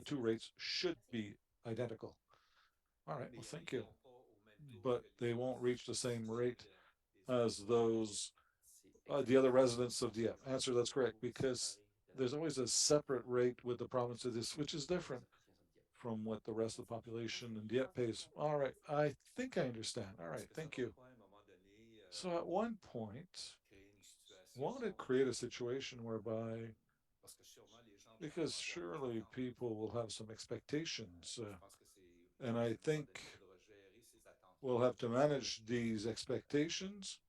two rates should be identical. All right, well, thank you. But they won't reach the same rate as the other residents of Dieppe. Answer, that's correct, because there's always a separate rate with the province of this, which is different from what the rest of the population in Dieppe pays. All right, I think I understand. All right, thank you. So at one point, want to create a situation whereby, because surely people will have some expectations, and I think we'll have to manage these expectations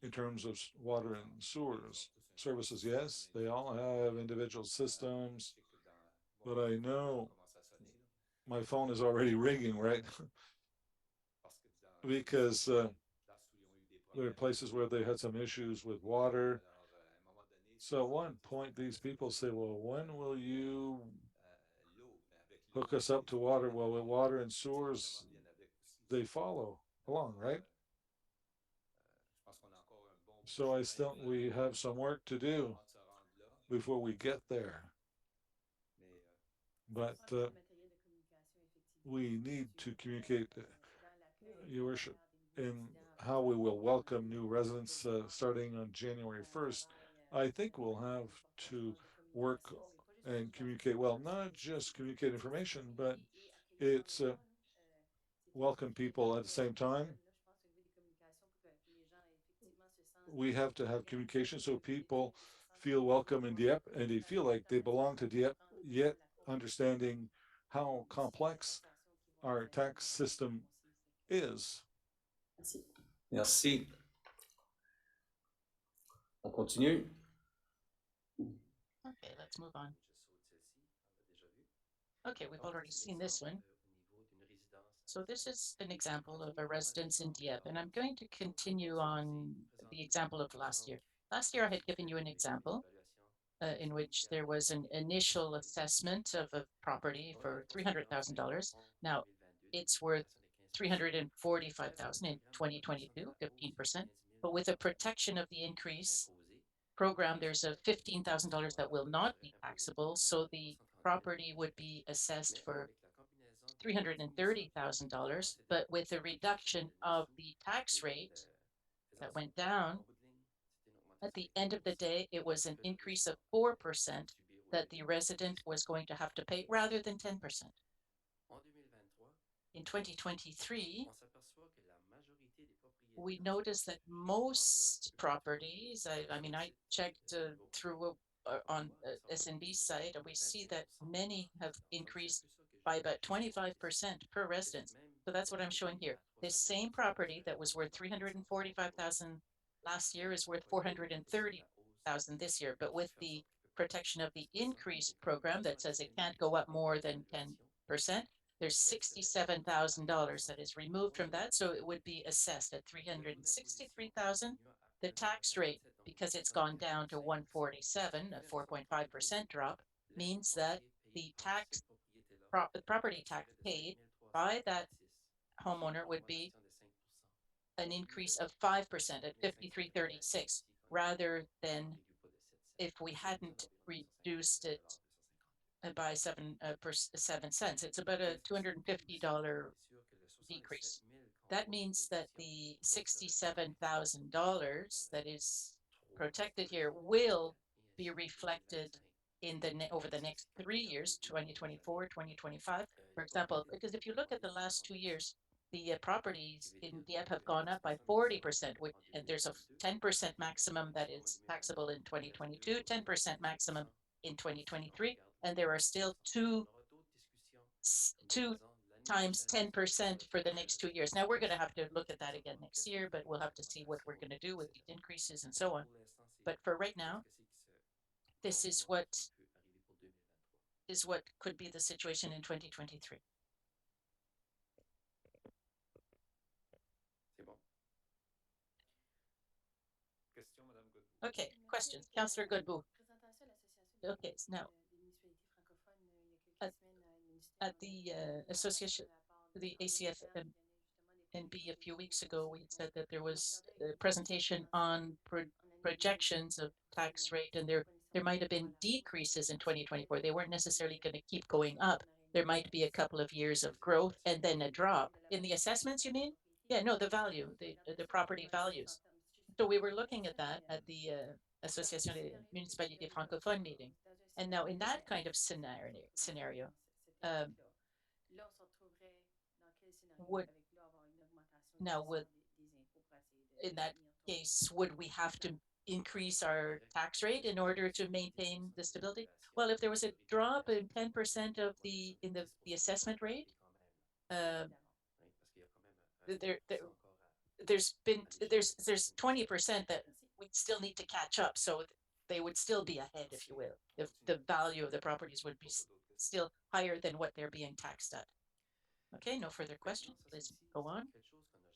in terms of water and sewers services. Yes, they all have individual systems, but I know my phone is already ringing, right? Because there are places where they had some issues with water. So at one point, these people say, well, when will you hook us up to water? Well, with water and sewers, they follow along, right? So we have some work to do before we get there. But we need to communicate, Your Worship, in how we will welcome new residents starting on January 1st. I think we'll have to work and communicate well, not just communicate information, but it's welcome people at the same time. We have to have communication so people feel welcome in Dieppe and they feel like they belong to Dieppe, yet understanding how complex our tax system is. Merci. On continue. Okay, let's move on. Okay, we've already seen this one. So this is an example of a residence in Dieppe, and I'm going to continue on the example of last year. Last year, I had given you an example in which there was an initial assessment of a property for $300,000. Now, it's worth $345,000 in 2022, 15%. But with the protection of the increase program, there's a $15,000 that will not be taxable. So the property would be assessed for $330,000, but with a reduction of the tax rate that went down, at the end of the day, it was an increase of 4% that the resident was going to have to pay rather than 10%. In 2023, we noticed that most properties, I mean, I checked through on SNB's site, and we see that many have increased by about 25% per residence. So that's what I'm showing here. This same property that was worth 345,000 last year is worth 430,000 this year. But with the protection of the increase program that says it can't go up more than 10%, there's $67,000 that is removed from that. So it would be assessed at 363,000. The tax rate, because it's gone down to 147, a 4.5% drop, means that the property tax paid by that homeowner would be an increase of 5% at 5336, rather than if we hadn't reduced it by 7 cents. It's about a $250 decrease. That means that the $67,000 that is protected here will be reflected in over the next 3 years, 2024, 2025, for example. Because if you look at the last 2 years, the properties in Dieppe have gone up by 40%, and there's a 10% maximum that is taxable in 2022, 10% maximum in 2023, and there are still two times 10% for the next 2 years. Now we're going to have to look at that again next year, but we'll have to see what we're going to do with these increases and so on. But for right now, this is what could be the situation in 2023. Okay, questions. Councillor Godbout. Okay, now at the association, the ACFNB a few weeks ago, we said that there was a presentation on projections of tax rate, and there might have been decreases in 2024. They weren't necessarily going to keep going up. There might be a couple of years of growth and then a drop. In the assessments, you mean? Yeah, no, the value, the property values. So we were looking at that at the Association des Municipalités Francophones meeting. And now in that kind of scenario, would in that case, would we have to increase our tax rate in order to maintain the stability? Well, if there was a drop in 10% of the assessment rate, there's 20% that we still need to catch up, so they would still be ahead, if you will, if the value of the properties would be still higher than what they're being taxed at. Okay, no further questions. Please go on.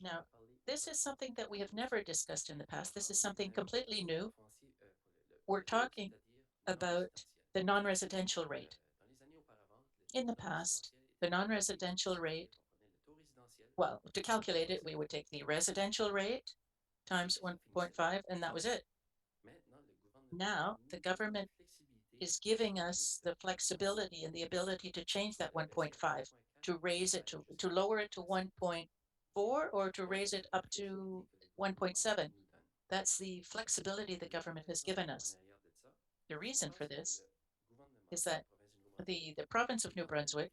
Now, this is something that we have never discussed in the past. This is something completely new. We're talking about the non-residential rate. In the past, the non-residential rate, well, to calculate it, we would take the residential rate times 1.5, and that was it. Now, the government is giving us the flexibility and the ability to change that 1.5, to raise it to lower it to 1.4, or to raise it up to 1.7. That's the flexibility the government has given us. The reason for this is that the province of New Brunswick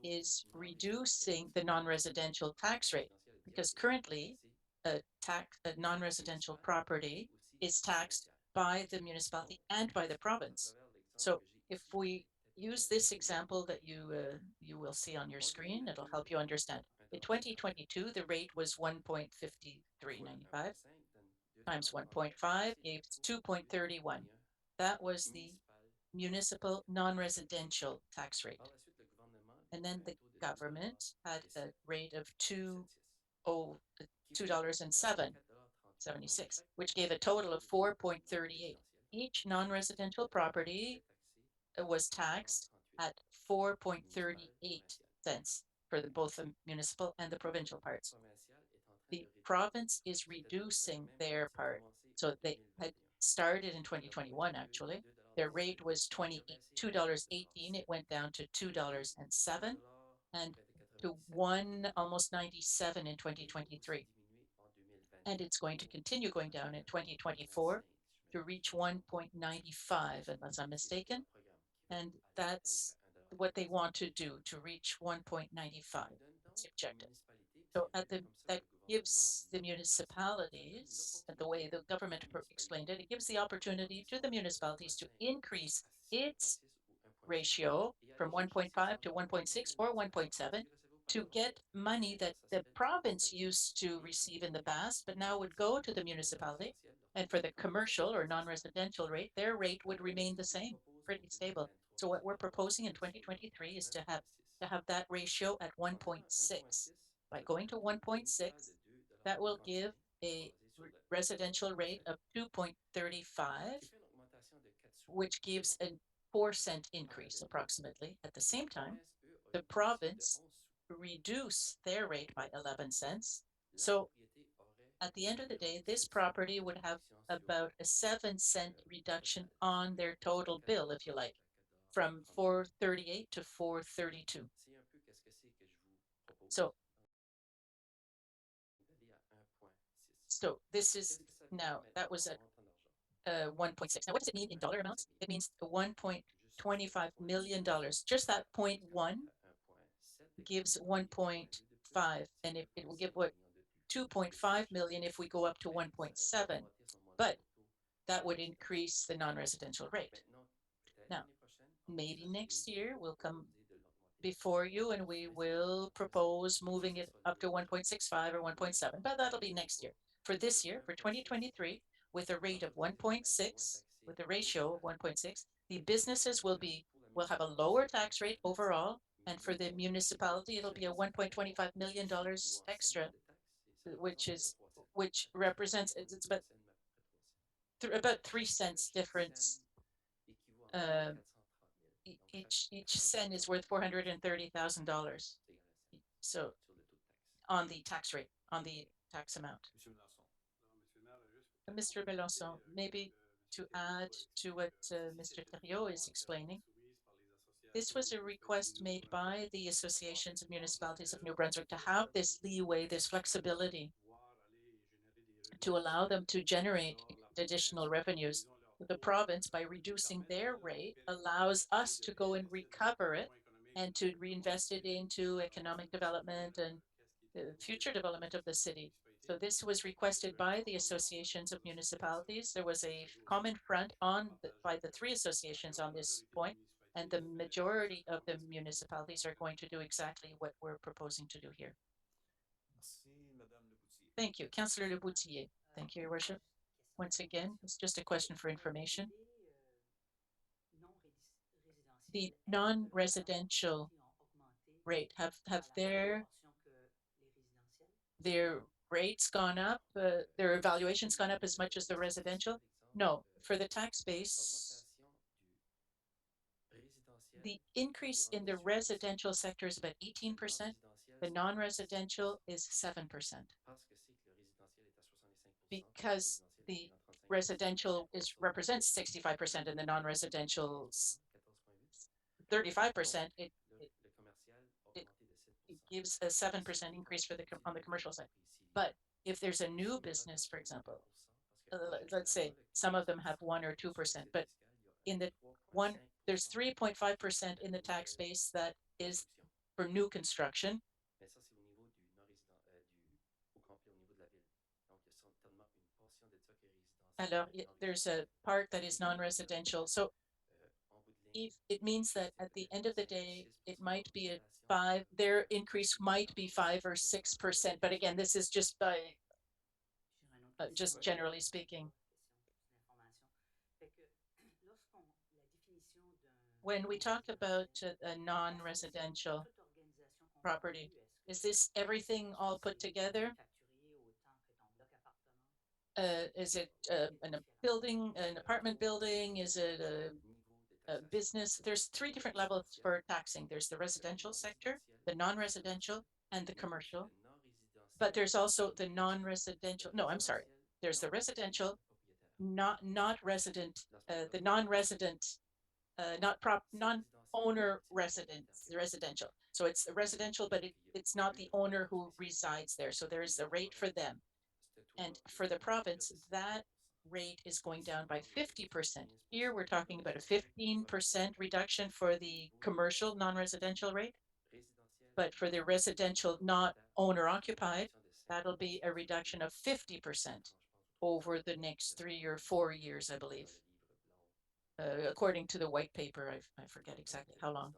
is reducing the non-residential tax rate because currently a non-residential property is taxed by the municipality and by the province. So if we use this example that you will see on your screen, it'll help you understand. In 2022, the rate was 1.5395 times 1.5 gave 2.31. That was the municipal non-residential tax rate. And then the government had a rate of $2.07, which gave a total of 4.38. Each non-residential property was taxed at 4.38 cents for both the municipal and the provincial parts. The province is reducing their part. So they had started in 2021, actually. Their rate was $2.18. It went down to $2.07 and to almost 97 in 2023. And it's going to continue going down in 2024 to reach 1.95, unless I'm mistaken. And that's what they want to do, to reach 1.95. That's the objective. So that gives the municipalities, and the way the government explained it, it gives the opportunity to the municipalities to increase its ratio from 1.5 to 1.6 or 1.7 to get money that the province used to receive in the past, but now would go to the municipality. And for the commercial or non-residential rate, their rate would remain the same, pretty stable. So what we're proposing in 2023 is to have that ratio at 1.6. By going to 1.6, that will give a residential rate of 2.35, which gives a 4-cent increase approximately. At the same time, the province reduce their rate by 11 cents. So at the end of the day, this property would have about a 7-cent reduction on their total bill, if you like, from 438 to 432. So this is now, that was at 1.6. Now, what does it mean in dollar amounts? It means $1.25 million. Just that 0.1 gives 1.5, and it will give what 2.5 million if we go up to 1.7. But that would increase the non-residential rate. Now, maybe next year we'll come before you and we will propose moving it up to 1.65 or 1.7, but that'll be next year. For this year, for 2023, with a rate of 1.6, with a ratio of 1.6, the businesses will have a lower tax rate overall, and for the municipality, it'll be a $1.25 million extra, which represents it's about 3 cents difference. Each cent is worth $430,000. So on the tax rate, on the tax amount. Mr. Melançon, maybe to add to what Mr. Theriault is explaining, this was a request made by the associations of municipalities of New Brunswick to have this leeway, this flexibility, to allow them to generate additional revenues. The province, by reducing their rate, allows us to go and recover it and to reinvest it into economic development and future development of the city. So this was requested by the associations of municipalities. There was a common front by the three associations on this point, and the majority of the municipalities are going to do exactly what we're proposing to do here. Thank you, Councillor Le Boutier. Thank you, Your Worship. Once again, it's just a question for information. The non-residential rate, have their rates gone up, their evaluations gone up as much as the residential? No, for the tax base, the increase in the residential sector is about 18%. The non-residential is 7%. Because the residential represents 65% and the non-residential 35%, it gives a 7% increase on the commercial side. But if there's a new business, for example, let's say some of them have 1 or 2%, but in the one, there's 3.5% in the tax base that is for new construction. Mais ça, c'est au niveau du non-résident, au complet, au niveau de la ville. Donc, il y a certainement une portion de ça qui est résidentielle. Alors, there's a part that is non-residential. So En bout de if ligne, it means that c'est at the peut-être end of the 5 ou day, 6 it de la might be a population. five, their increase might be 5 or 6%. But again, this is just by just generally speaking. When we talk about a non-residential property, is this everything all put together? Is it an building, an apartment building? Is it a business? There's three different levels for taxing. There's the residential sector, the non-residential, and the commercial. But there's also the non-residential. No, I'm sorry. There's the residential, not resident, the non-resident, non-owner residence, residential. So it's residential, but it's not the owner who resides there. So there is a rate for them. And for the province, that rate is going down by 50%. Here we're talking about a 15% reduction for the commercial non-residential rate. But for the residential not owner occupied, that'll be a reduction of 50% over the next 3 or 4 years, I believe. According to the white paper, I forget exactly how long.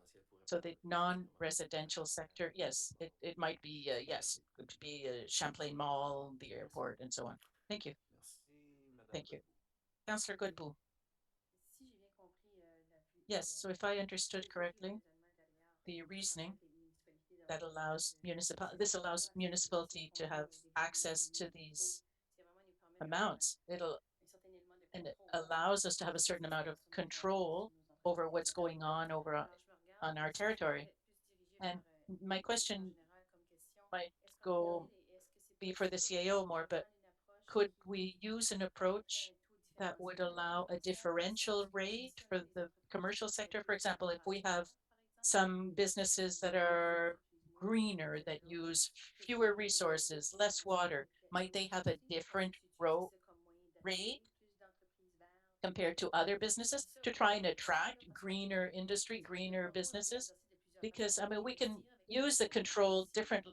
So the non-residential sector, yes, it might be, yes, it could be Champlain Mall, the airport, and so on. Thank you. Thank you. Councillor Godbout. Yes, so if I understood correctly, the reasoning that allows this allows municipality to have access to these amounts. And it allows us to have a certain amount of control over what's going on on our territory. And my question might be for the CAO more, but could we use an approach that would allow a differential rate for the commercial sector? For example, if we have some businesses that are greener, that use fewer resources, less water, might they have a different rate compared to other businesses to try and attract greener industry, greener businesses? Because I mean, we can use the control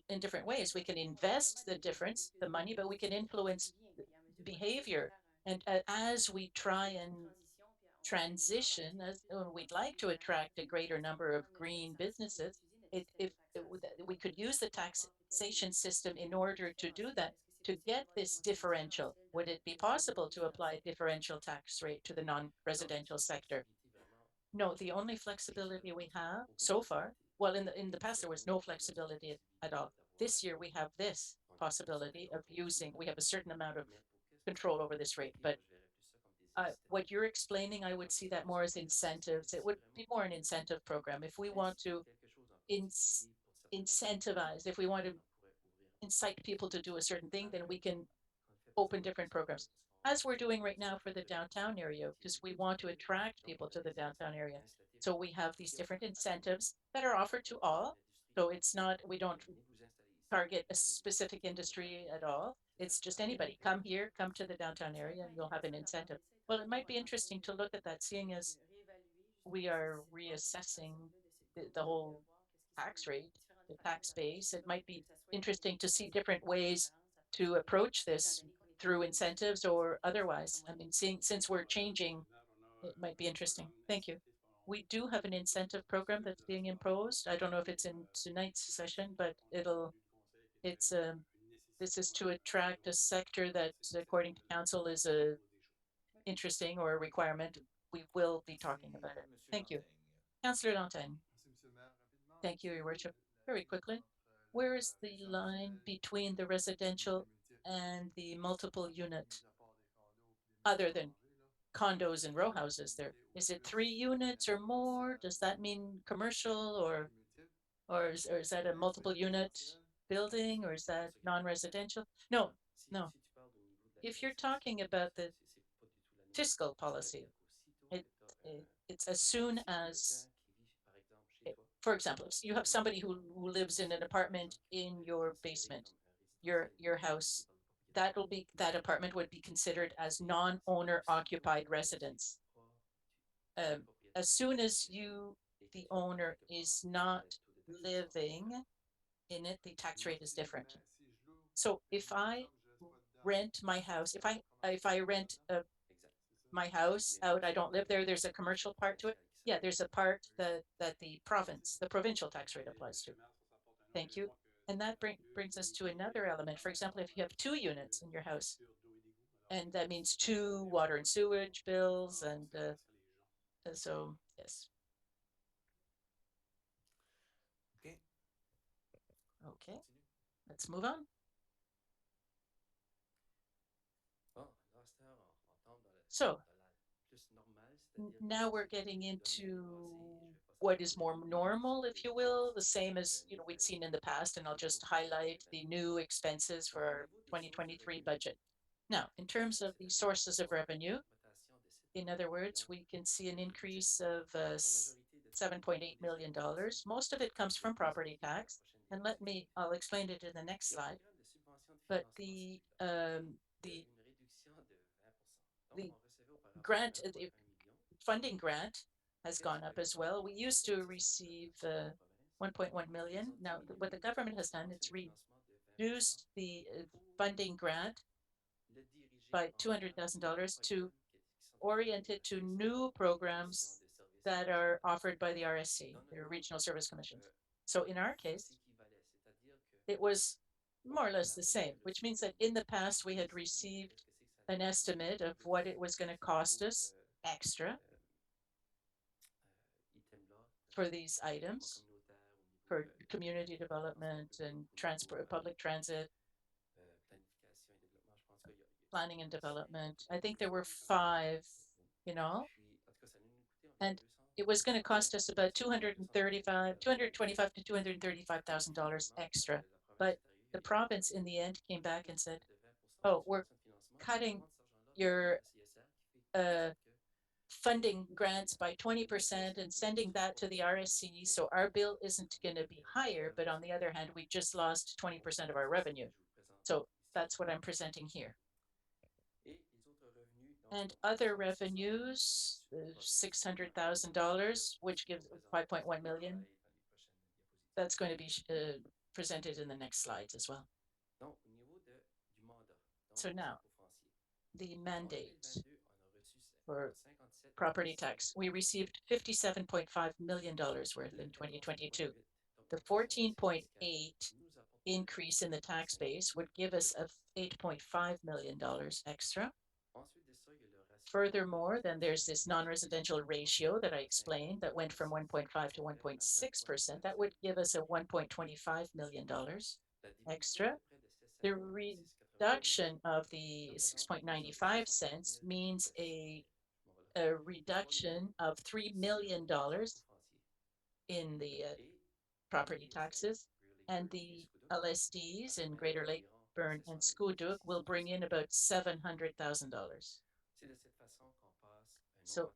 in different ways. We can invest the difference, the money, but we can influence behavior. And as we try and transition, as we'd like to attract a greater number of green businesses, if we could use the taxation system in order to do that, to get this differential, would it be possible to apply a differential tax rate to the non-residential sector? No, the only flexibility we have so far, well, in the past, there was no flexibility at all. This year, we have this possibility of we have a certain amount of control over this rate. But what you're explaining, I would see that more as incentives. It would be more an incentive program. If we want to incentivize, if we want to incite people to do a certain thing, then we can open different programs, as we're doing right now for the downtown area, because we want to attract people to the downtown area. So we have these different incentives that are offered to all. So it's not, we don't target a specific industry at all. It's just anybody, come here, come to the downtown area, and you'll have an incentive. Well, it might be interesting to look at that, seeing as we are reassessing the whole tax rate, the tax base. It might be interesting to see different ways to approach this through incentives or otherwise. I mean, since we're changing, it might be interesting. Thank you. We do have an incentive program that's being imposed. I don't know if it's in tonight's session, but it's this is to attract a sector that, according to council, is a interesting or a requirement. We will be talking about it. Thank you. Councillor Lantagne. Thank you, Your Worship. Very quickly, where is the line between the residential and the multiple unit, other than condos and row houses there? Is it 3 units or more? Does that mean commercial or is that a multiple unit building, or is that non-residential? No, no. If you're talking about the fiscal policy, it's as soon as, for example, if you have somebody who lives in an apartment in your basement, your house, that apartment would be considered as non-owner occupied residence. as soon as the owner, is not living in it, the tax rate is different. So if I rent my house, if I rent my house out, I don't live there, there's a commercial part to it. Yeah, there's a part that the provincial tax rate applies to. Thank you. And that brings us to another element. For example, if you have 2 units in your house, and that means 2 water and sewage bills, and so yes. Okay, let's move on. So now we're getting into what is more normal, if you will, the same as we'd seen in the past, and I'll just highlight the new expenses for our 2023 budget. Now, in terms of the sources of revenue, in other words, we can see an increase of $7.8 million. Most of it comes from property tax, and I'll explain it in the next slide. But the grant, the funding grant has gone up as well. We used to receive 1.1 million. Now, what the government has done, it's reduced the funding grant by $200,000 to orient it to new programs that are offered by the RSC, the Regional Service Commissions. So in our case, it was more or less the same, which means that in the past we had received an estimate of what it was going to cost us extra for these items, for community development and transport, public transit, planning and development. I think there were 5 in all, and it was going to cost us about 225 to $235,000 extra. But the province in the end came back and said, "Oh, we're cutting your funding grants by 20% and sending that to the RSC. So our bill isn't going to be higher, but on the other hand, we just lost 20% of our revenue." So that's what I'm presenting here. And other revenues, $600,000, which gives 5.1 million. That's going to be presented in the next slides as well. So now, the mandate for property tax. We received $57.5 million worth in 2022. The 14.8 increase in the tax base would give us a $8.5 million extra. Furthermore, then there's this non-residential ratio that I explained that went from 1.5 to 1.6%. That would give us a $1.25 million extra. The reduction of the 6.95 cents means a reduction of $3 million in the property taxes, and the LSDs in Greater Lakeburn and Scoudouc will bring in about $700,000. So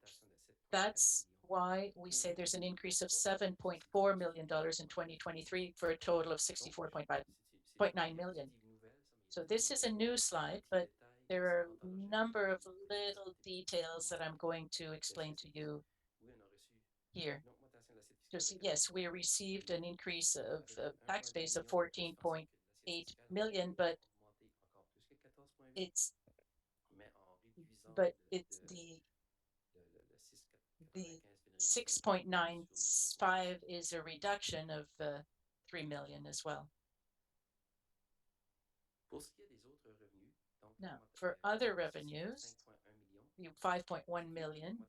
that's why we say there's an increase of $7.4 million in 2023 for a total of 64.9 million. So this is a new slide, but there are a number of little details that I'm going to explain to you here. So see, yes, we received an increase of tax base of 14.8 million, but it's the 6.95 is a reduction of 3 million as well. Now, for other revenues, the 5.1 million,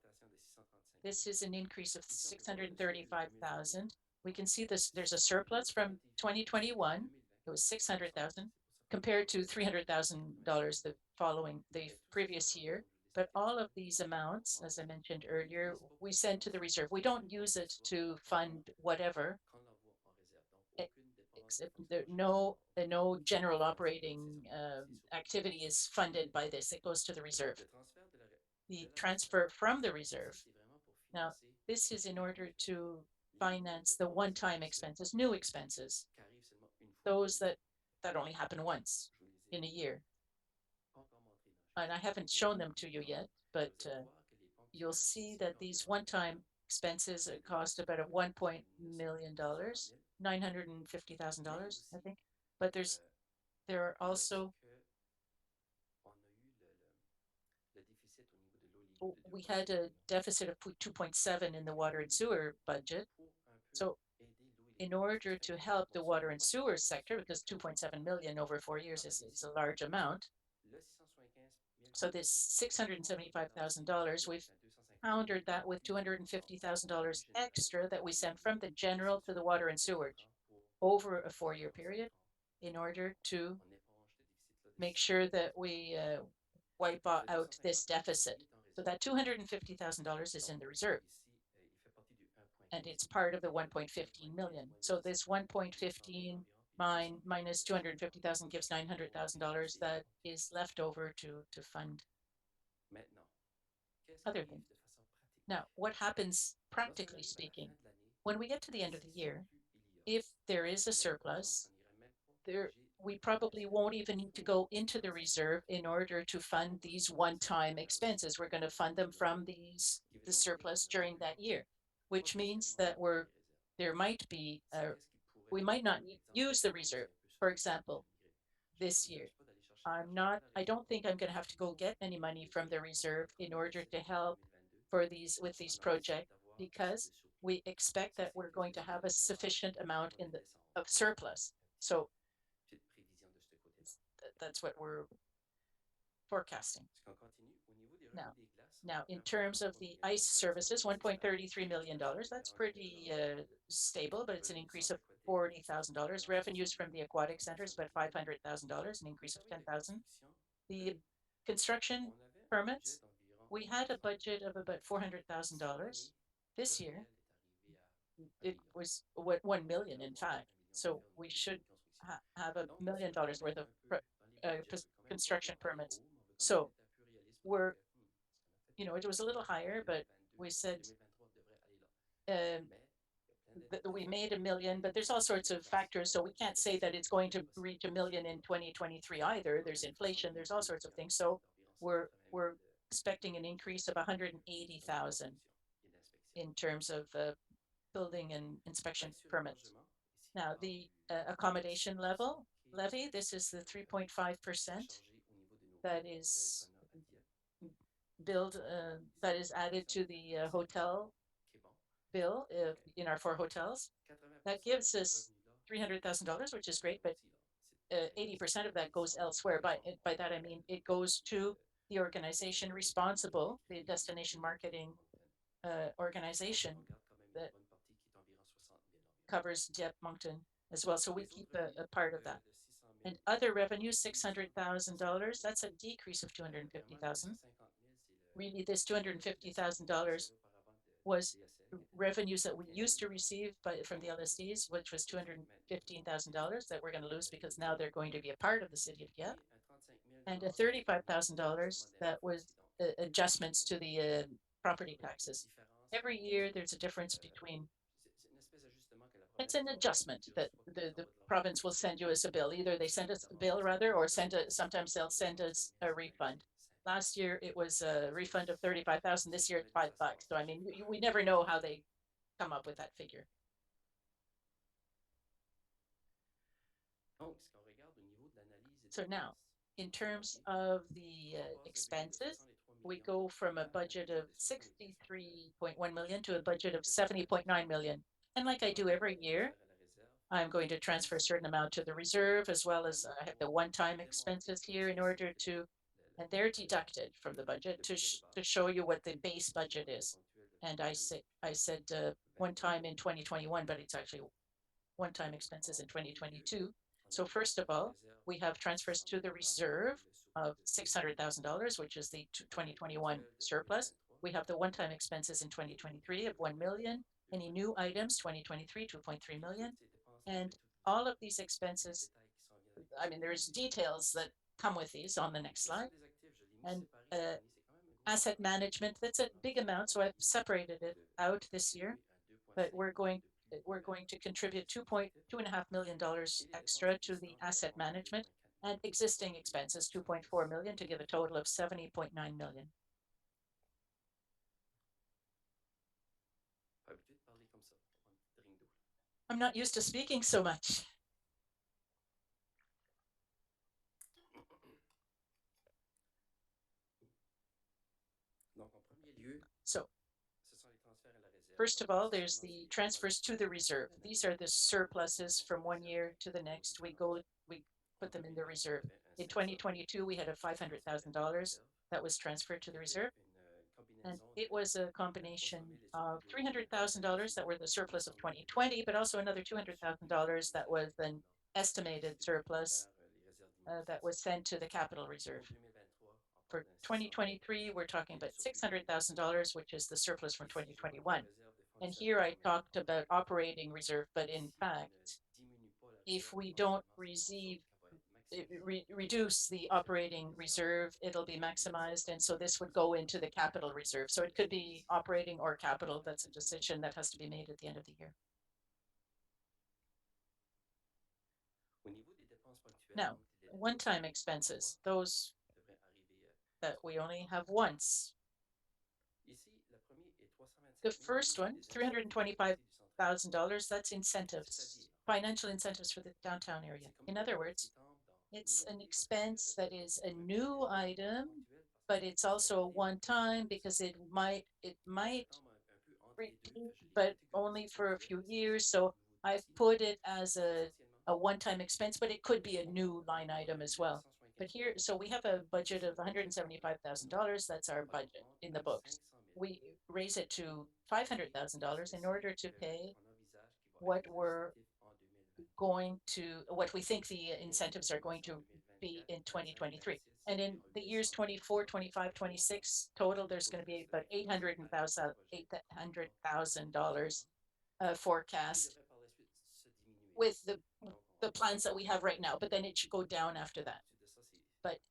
this is an increase of 635,000. We can see there's a surplus from 2021. It was 600,000 compared to $300,000 the previous year. But all of these amounts, as I mentioned earlier, we send to the reserve. We don't use it to fund whatever, except no general operating activity is funded by this. It goes to the reserve. The transfer from the reserve. Now, this is in order to finance the one-time expenses, new expenses, those that only happen once in a year. And I haven't shown them to you yet, but you'll see that these one-time expenses cost about a $1 million, $950,000, I think. But there are also we had a deficit of 2.7 in the water and sewer budget. So in order to help the water and sewer sector, because 2.7 million over 4 years is a large amount. So this $675,000, we've countered that with $250,000 extra that we sent from the general to the water and sewage over a 4-year period in order to make sure that we wipe out this deficit. So that $250,000 is in the reserve and it's part of the 1.15 million. So this 1.15 minus 250,000 gives $900,000 that is left over to fund other things. Now, what happens practically speaking when we get to the end of the year? If there is a surplus, we probably won't even need to go into the reserve in order to fund these one-time expenses. We're going to fund them from the surplus during that year, which means that there might be we might not use the reserve. For example, this year, I don't think I'm going to have to go get any money from the reserve in order to help with these projects because we expect that we're going to have a sufficient amount of surplus. So that's what we're forecasting. Now, in terms of the ice services, $1.33 million, that's pretty stable, but it's an increase of $40,000. Revenues from the aquatic centers, about $500,000, an increase of 10,000. The construction permits, we had a budget of about $400,000. This year, it was 1 million, in fact. So we should have $1 million worth of construction permits. So we're, it was a little higher, but we said we made 1 million, but there's all sorts of factors. So we can't say that it's going to reach 1 million in 2023 either. There's inflation, there's all sorts of things. So we're expecting an increase of 180,000 in terms of building and inspection permits. Now, the accommodation levy, this is the 3.5% that is that is added to the hotel bill in our 4 hotels. That gives us $300,000, which is great, but 80% of that goes elsewhere. By that, I mean it goes to the organization responsible, the destination marketing organization that covers Dieppe, Moncton as well. So we keep a part of that. And other revenue, $600,000. That's a decrease of 250,000. Really, this $250,000 was revenues that we used to receive from the LSDs, which was $215,000 that we're going to lose because now they're going to be a part of the city of Dieppe, and a $35,000 that was adjustments to the property taxes. Every year, there's a difference between. It's an adjustment that the province will send you as a bill. Either they send us a bill rather, or sometimes they'll send us a refund. Last year it was a refund of 35,000. This year it's $5. So I mean, we never know how they come up with that figure. So now, in terms of the expenses, we go from a budget of 63.1 million to a budget of 70.9 million. And like I do every year, I'm going to transfer a certain amount to the reserve, as well as I have the one-time expenses here in order to, and they're deducted from the budget to show you what the base budget is. And I said one time in 2021, but it's actually one-time expenses in 2022. So first of all, we have transfers to the reserve of $600,000, which is the 2021 surplus. We have the one-time expenses in 2023 of 1 million. Any new items, 2023, 2.3 million. And all of these expenses, I mean, there's details that come with these on the next slide. And asset management, that's a big amount, so I've separated it out this year, but we're going to contribute $2.5 million extra to the asset management, and existing expenses 2.4 million to give a total of 70.9 million. I'm not used to speaking so much. Donc, en premier lieu, So ce sont les transferts à la réserve. first of Donc, all, there's essentiellement, the c'est les transfers to the reserve. These are the surpluses from one year to the next. We put them in the reserve. In 2022, we had a $500,000 that was transferred to the reserve. And it was a combination of $300,000 that were the surplus of 2020, but also another $200,000 that was an estimated surplus that was sent to the capital reserve. For 2023, we're talking about $600,000, which is the surplus from 2021. And here I talked about operating reserve, but in fact, if we don't reduce the operating reserve, it'll be maximized. And so this would go into the capital reserve. So it could be operating or capital. That's a decision that has to be made at the end of the year. Now, one-time expenses, those that we only have once. The first one, $325,000, that's incentives, financial incentives for the downtown area. In other words, it's an expense that is a new item, but it's also a one-time because it might repeat, but only for a few years. So I've put it as a one-time expense, but it could be a new line item as well. But here, so we have a budget of $175,000. That's our budget in the books. We raise it to $500,000 in order to pay what what we think the incentives are going to be in 2023. And in the years 24, 25, 26 total, there's going to be about $800,000 forecast with the plans that we have right now, but then it should go down after that. But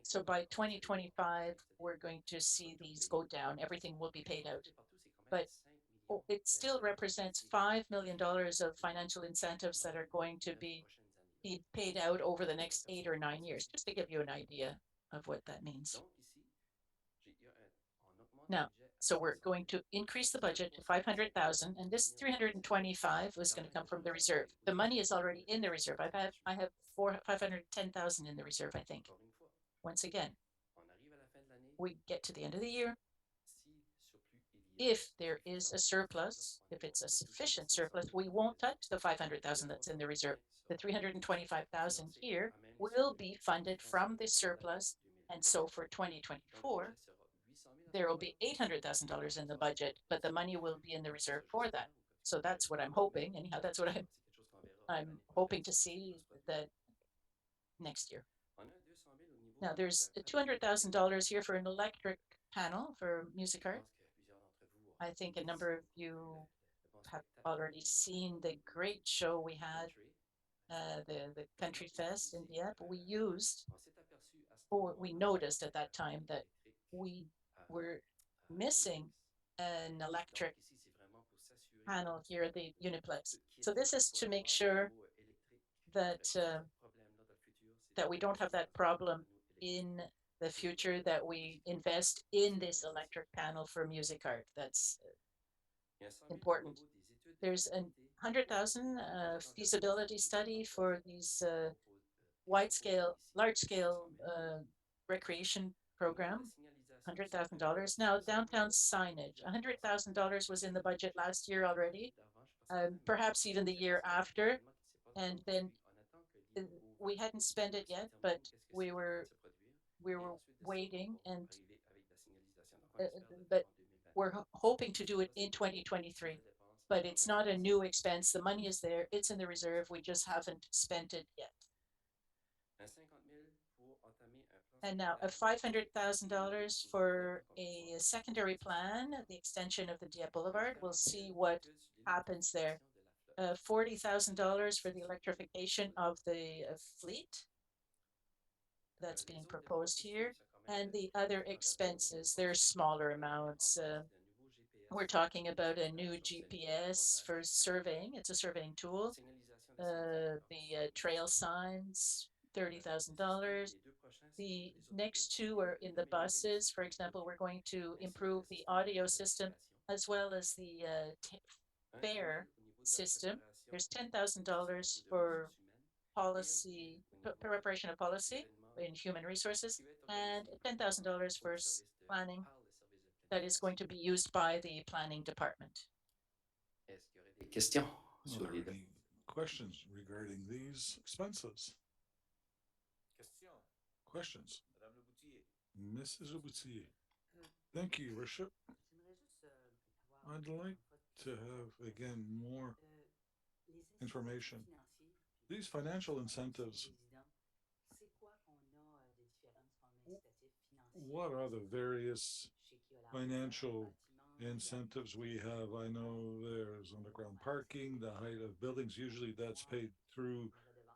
so by 2025, we're going to see these go down. Everything will be paid out. But it still represents $5 million of financial incentives that are going to be paid out over the next 8 or 9 years, just to give you an idea of what that means. Now, so we're going to increase the budget to 500,000, and this 325 was going to come from the reserve. The money is already in the reserve. I have 510,000 in the reserve, I think. Once again, we get to the end of the year. If there is a surplus, if it's a sufficient surplus, we won't touch the 500,000 that's in the reserve. The 325,000 here will be funded from the surplus. And so for 2024, there will be $800,000 in the budget, but the money will be in the reserve for that. So that's what I'm hoping. Anyhow, that's what I'm hoping to see that next year. Now there's $200,000 here for an electric panel for Music Art. I think a number of you have already seen the great show we had, the Country Fest in Dieppe. We noticed at that time that we were missing an electric panel here at the Uniplex. So this is to make sure that that we don't have that problem in the future, that we invest in this electric panel for Music Art. That's important. There's a 100,000 feasibility study for these large scale recreation program. $100,000. Now downtown signage. $100,000 was in the budget last year already, perhaps even the year after, and then we hadn't spent it yet, but we were waiting, and but we're hoping to do it in 2023. But it's not a new expense. The money is there. It's in the reserve. We just haven't spent it yet. And now a $500,000 for a secondary plan, the extension of the Dieppe Boulevard. We'll see what happens there. $40,000 for the electrification of the fleet that's being proposed here. And the other expenses, they're smaller amounts. We're talking about a new GPS for surveying. It's a surveying tool. The trail signs, $30,000. The next two are in the buses. For example, we're going to improve the audio system as well as the fare system. There's $10,000 for policy, preparation of policy in human resources, and $10,000 for planning that is going to be used by the planning department. Est-ce qu'il y aurait des questions Are sur there les any questions regarding these expenses? Questions? Mrs. Ouboutier. Thank you, Your Worship. I'd like to have, again, more information. These financial incentives, what are the various financial incentives we have? I know there's underground parking, the height of buildings, usually that's paid through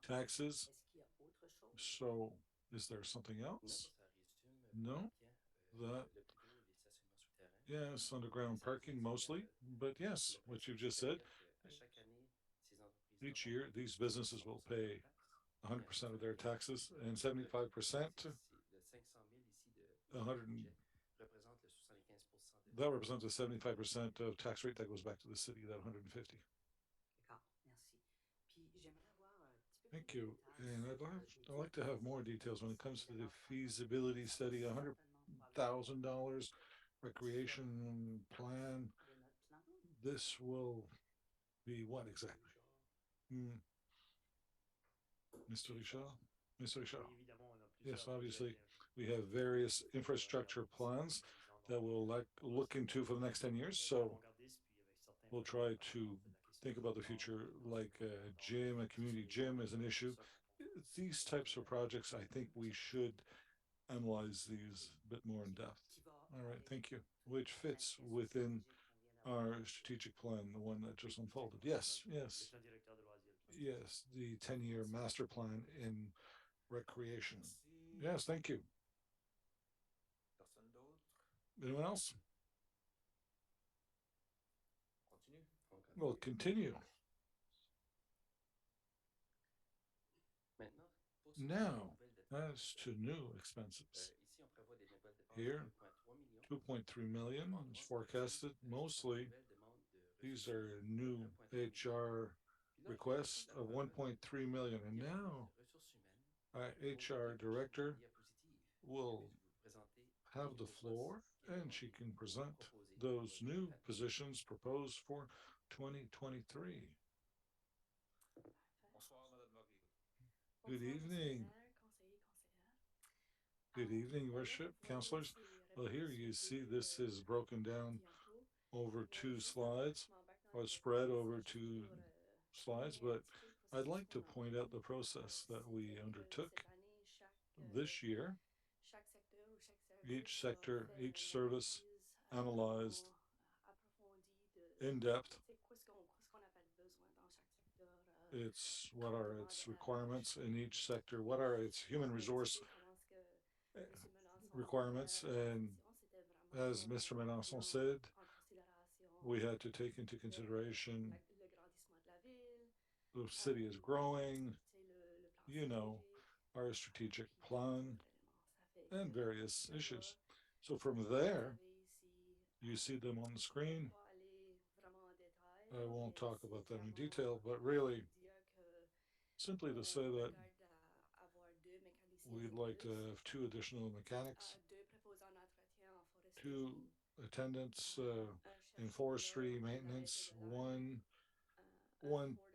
taxes. So is there something else? No, that, yes, underground parking mostly, but yes, what you just said. Each year, these businesses will pay 100% of their taxes and 75%, 100, that represents a 75% of tax rate that goes back to the city, that 150. Thank you. And I'd like to have more details when it comes to the feasibility study, $100,000 recreation plan. This will be what exactly? Mr. Richard? Mr. Richard? Yes, obviously, we have various infrastructure plans that we'll look into for the next 10 years. So we'll try to think about the future, like a gym, a community gym is an issue. These types of projects, I think we should analyze these a bit more in depth. All right, thank you. Which fits within our strategic plan, the one that just unfolded. Yes, yes. Yes, the 10-year master plan in recreation. Yes, thank you. Anyone else? We'll continue. Now, as to new expenses. Here, 2.3 million is forecasted. Mostly, these are new HR requests of 1.3 million. And now, our HR director will have the floor and she can present those new positions proposed for 2023. Good evening. Good evening, Worship, Councillors. Well, here you see this is broken down over 2 slides, or spread over 2 slides, but I'd like to point out the process that we undertook this year. Each sector, each service analyzed in depth what are its requirements in each sector, what are its human resource requirements, and as Mr. Melançon said, we had to take into consideration the city is growing, you know, our strategic plan, and various issues. So from there, you see them on the screen. I won't talk about them in detail, but really, simply to say that we'd like to have 2 additional mechanics, 2 attendants in forestry maintenance, one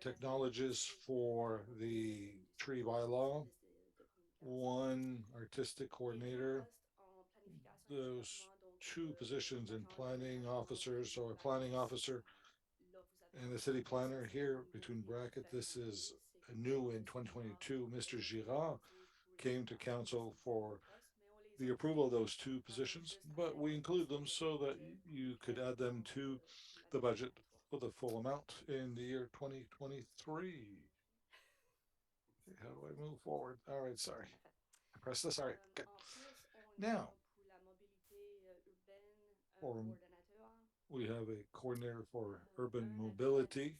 technologist for the tree bylaw, 1 artistic coordinator. Those 2 positions in planning officers, or a planning officer and the city planner here between bracket. This is new in 2022. Mr. Girard came to council for the approval of those 2 positions, but we include them so that you could add them to the budget for the full amount in the year 2023. How do I move forward? All right, sorry. I pressed this. All right, good. Now, we have a coordinator for urban mobility,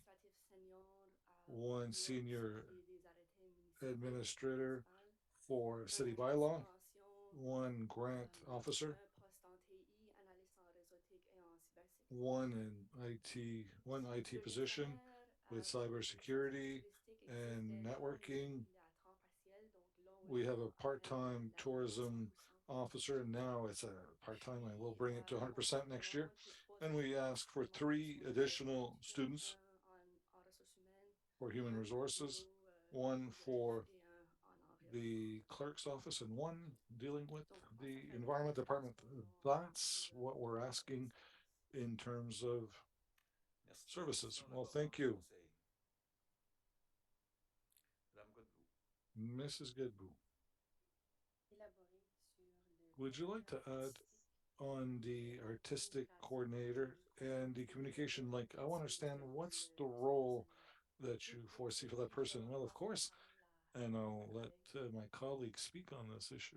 1 senior administrator for city bylaw, 1 grant officer, 1 in IT, 1 IT position, with cybersecurity and networking. We have a part-time tourism officer, and now it's a part-time, and we'll bring it to 100% next year. And we ask for 3 additional students for human resources, one for the clerk's office and one dealing with the environment department. That's what we're asking in terms of services. Well, thank you. Mrs. Goodbout, would you like to add on the artistic coordinator and the communication link? I want to understand what's the role that you foresee for that person. Well, of course, and I'll let my colleagues speak on this issue.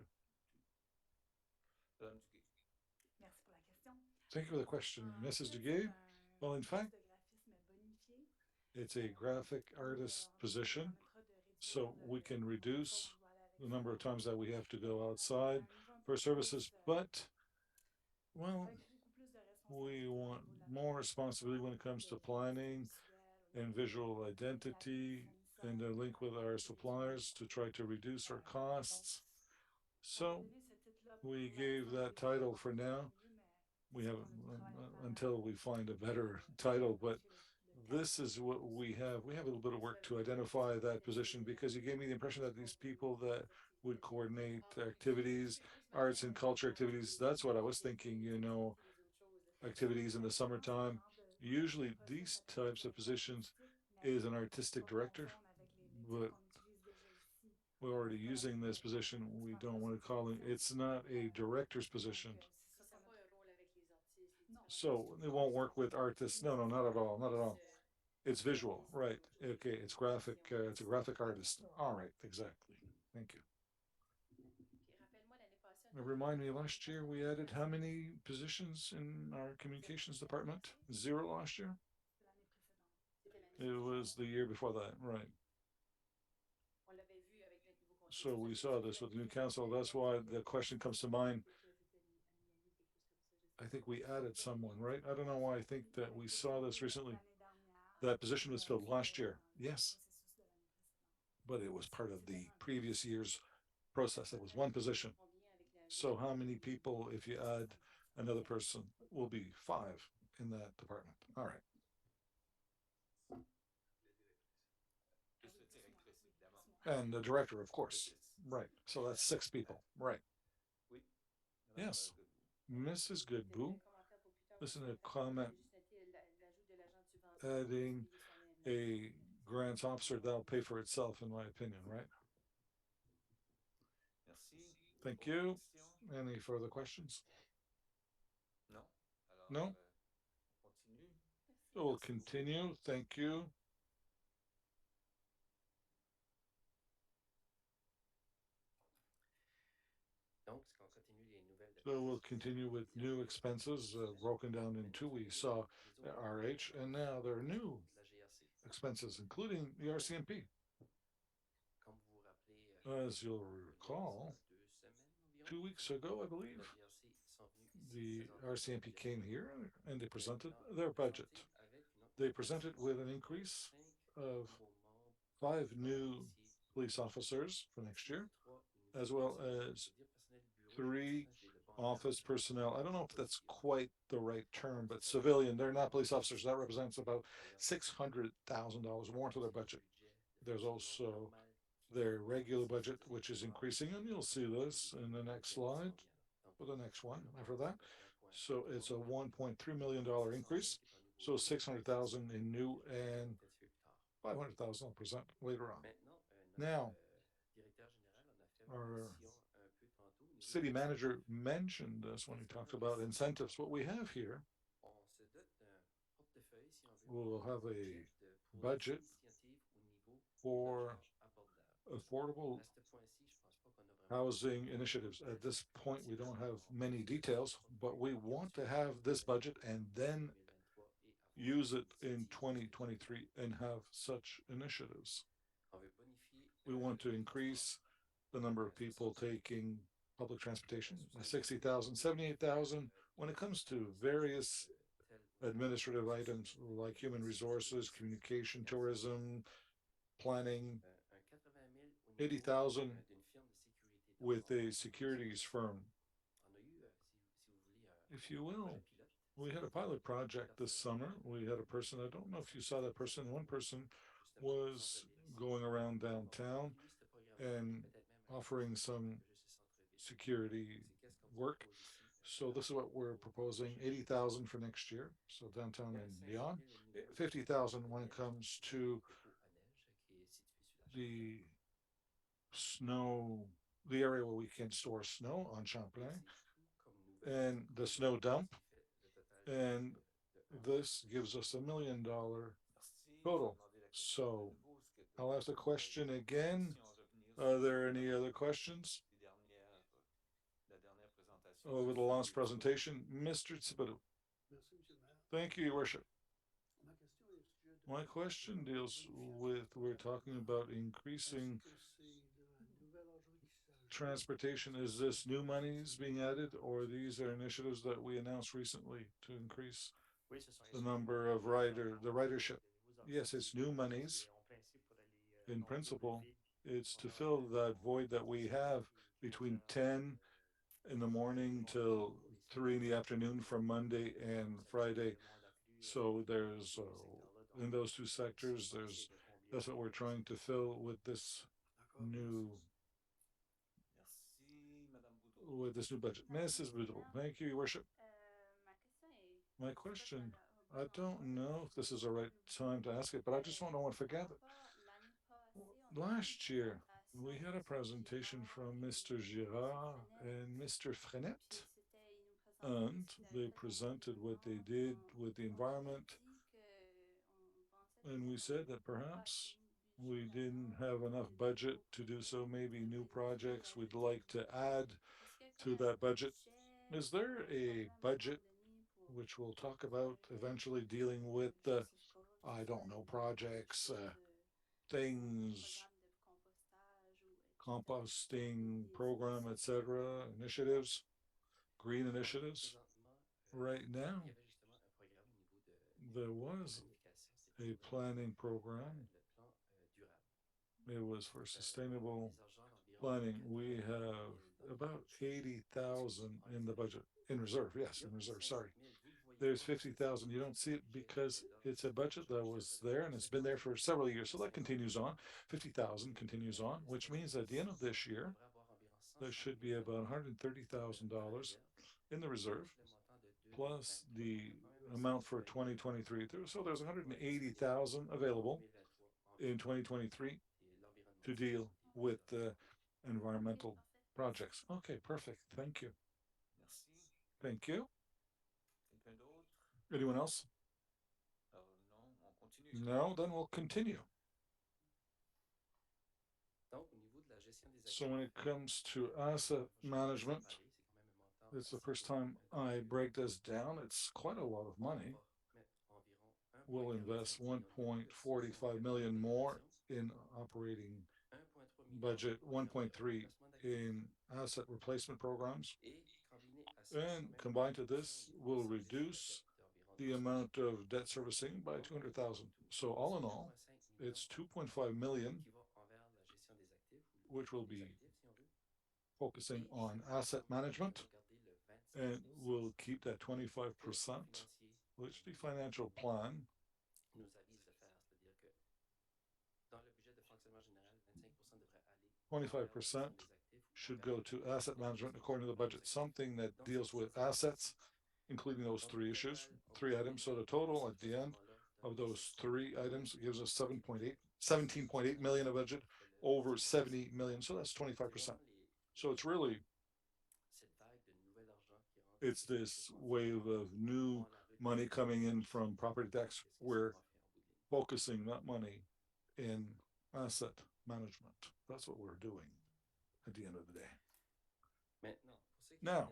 Thank you for the question, Mrs. Duguay. Well, in fact, it's a graphic artist position, so we can reduce the number of times that we have to go outside for services, but, well, we want more responsibility when it comes to planning and visual identity and a link with our suppliers to try to reduce our costs. So we gave that title for now. We haven't until we find a better title, but this is what we have. We have a little bit of work to identify that position because you gave me the impression that these people that would coordinate activities, arts and culture activities, that's what I was thinking, activities in the summertime. Usually these types of positions is an artistic director, but we're already using this position. We don't want to call it, it's not a director's position. So it won't work with artists. No, no, not at all. Not at all. It's visual, right? Okay, it's graphic. It's a graphic artist. All right, exactly. Thank you. Remind me, last year we added how many positions in our communications department? 0 last year? It was the year before that, right? So we saw this with the new council. That's why the question comes to mind. I think we added someone, right? I don't know why I think that we saw this recently. That position was filled last year. Yes. But it was part of the previous year's process. It was one position. So how many people, if you add another person, will be 5 in that department? All right. And the director, of course. Right. So that's 6 people. Right. Yes. Mrs. Goodbout, listen to a comment adding a grants officer that'll pay for itself, in my opinion, right? Thank you. Any further questions? No? We'll continue. Thank you. So we'll continue with new expenses broken down in 2. We saw RH, and now there are new expenses, including the RCMP. As you'll recall, 2 weeks ago, I believe, the RCMP came here and they presented their budget. They presented with an increase of 5 new police officers for next year, as well as 3 office personnel. I don't know if that's quite the right term, but civilian, they're not police officers. That represents about $600,000 more to their budget. There's also their regular budget, which is increasing, and you'll see this in the next slide, or the next one after that. So it's a $1.3 million increase. So 600,000 in new and 500,000 I'll present later on. Now, our city manager mentioned this when he talked about incentives. What we have here, we'll have a budget for affordable housing initiatives. At this point, we don't have many details, but we want to have this budget and then use it in 2023 and have such initiatives. We want to increase the number of people taking public transportation by 60,000, 78,000. When it comes to various administrative items like human resources, communication, tourism, planning, 80,000 with a securities firm. If you will, we had a pilot project this summer. We had a person, I don't know if you saw that person, one person was going around downtown and offering some security work. So this is what we're proposing, 80,000 for next year. So downtown and beyond, 50,000 when it comes to the snow, the area where we can store snow on Champlain and the snow dump. And this gives us $1 million total. So I'll ask the question again. Are there any other questions over the last presentation? Mr. Tsibidu. Thank you, Your Worship. My question deals with, we're talking about increasing transportation. Is this new monies being added, or these are initiatives that we announced recently to increase the number of the ridership? Yes, it's new monies. In principle, it's to fill that void that we have between 10 in the morning till 3 in the afternoon from Monday and Friday. So there's in those two sectors, that's what we're trying to fill new with this new budget. Mrs. Boudreau, thank you, Your Worship. My question, I don't know if this is the right time to ask it, but I just don't want to forget it. Last year, we had a presentation from Mr. Girard and Mr. Frenette, and they presented what they did with the environment. And we said that perhaps we didn't have enough budget to do so, maybe new projects we'd like to add to that budget. Is there a budget which we'll talk about eventually dealing with the, I don't know, projects, things, composting program, etc., initiatives, green initiatives? Right now, there was a planning program. It was for sustainable planning. We have about 80,000 in the budget, in reserve. Yes, in reserve. Sorry. There's 50,000. You don't see it because it's a budget that was there and it's been there for several years. So that continues on. 50,000 continues on, which means at the end of this year, there should be about $130,000 in the reserve, plus the amount for 2023. So there's 180,000 available in 2023 to deal with the environmental projects. Okay, perfect. Thank you. Thank you. Anyone else? No, then we'll continue. So when it comes to asset management, it's the first time I break this down. It's quite a lot of money. We'll invest 1.45 million more in operating budget, 1.3 in asset replacement programs. And combined to this, will reduce the amount of debt servicing by 200,000. So all in all, it's 2.5 million, which will be focusing on asset management, and we'll keep that 25%, which the financial plan 25% should go to asset management according to the budget, something that deals with assets, including those three issues, three items. So the total at the end of those three items gives us 17.8 million of budget, over 70 million. So that's 25%. So it's this wave of new money coming in from property tax. We're focusing that money in asset management. That's what we're doing at the end of the day. Now,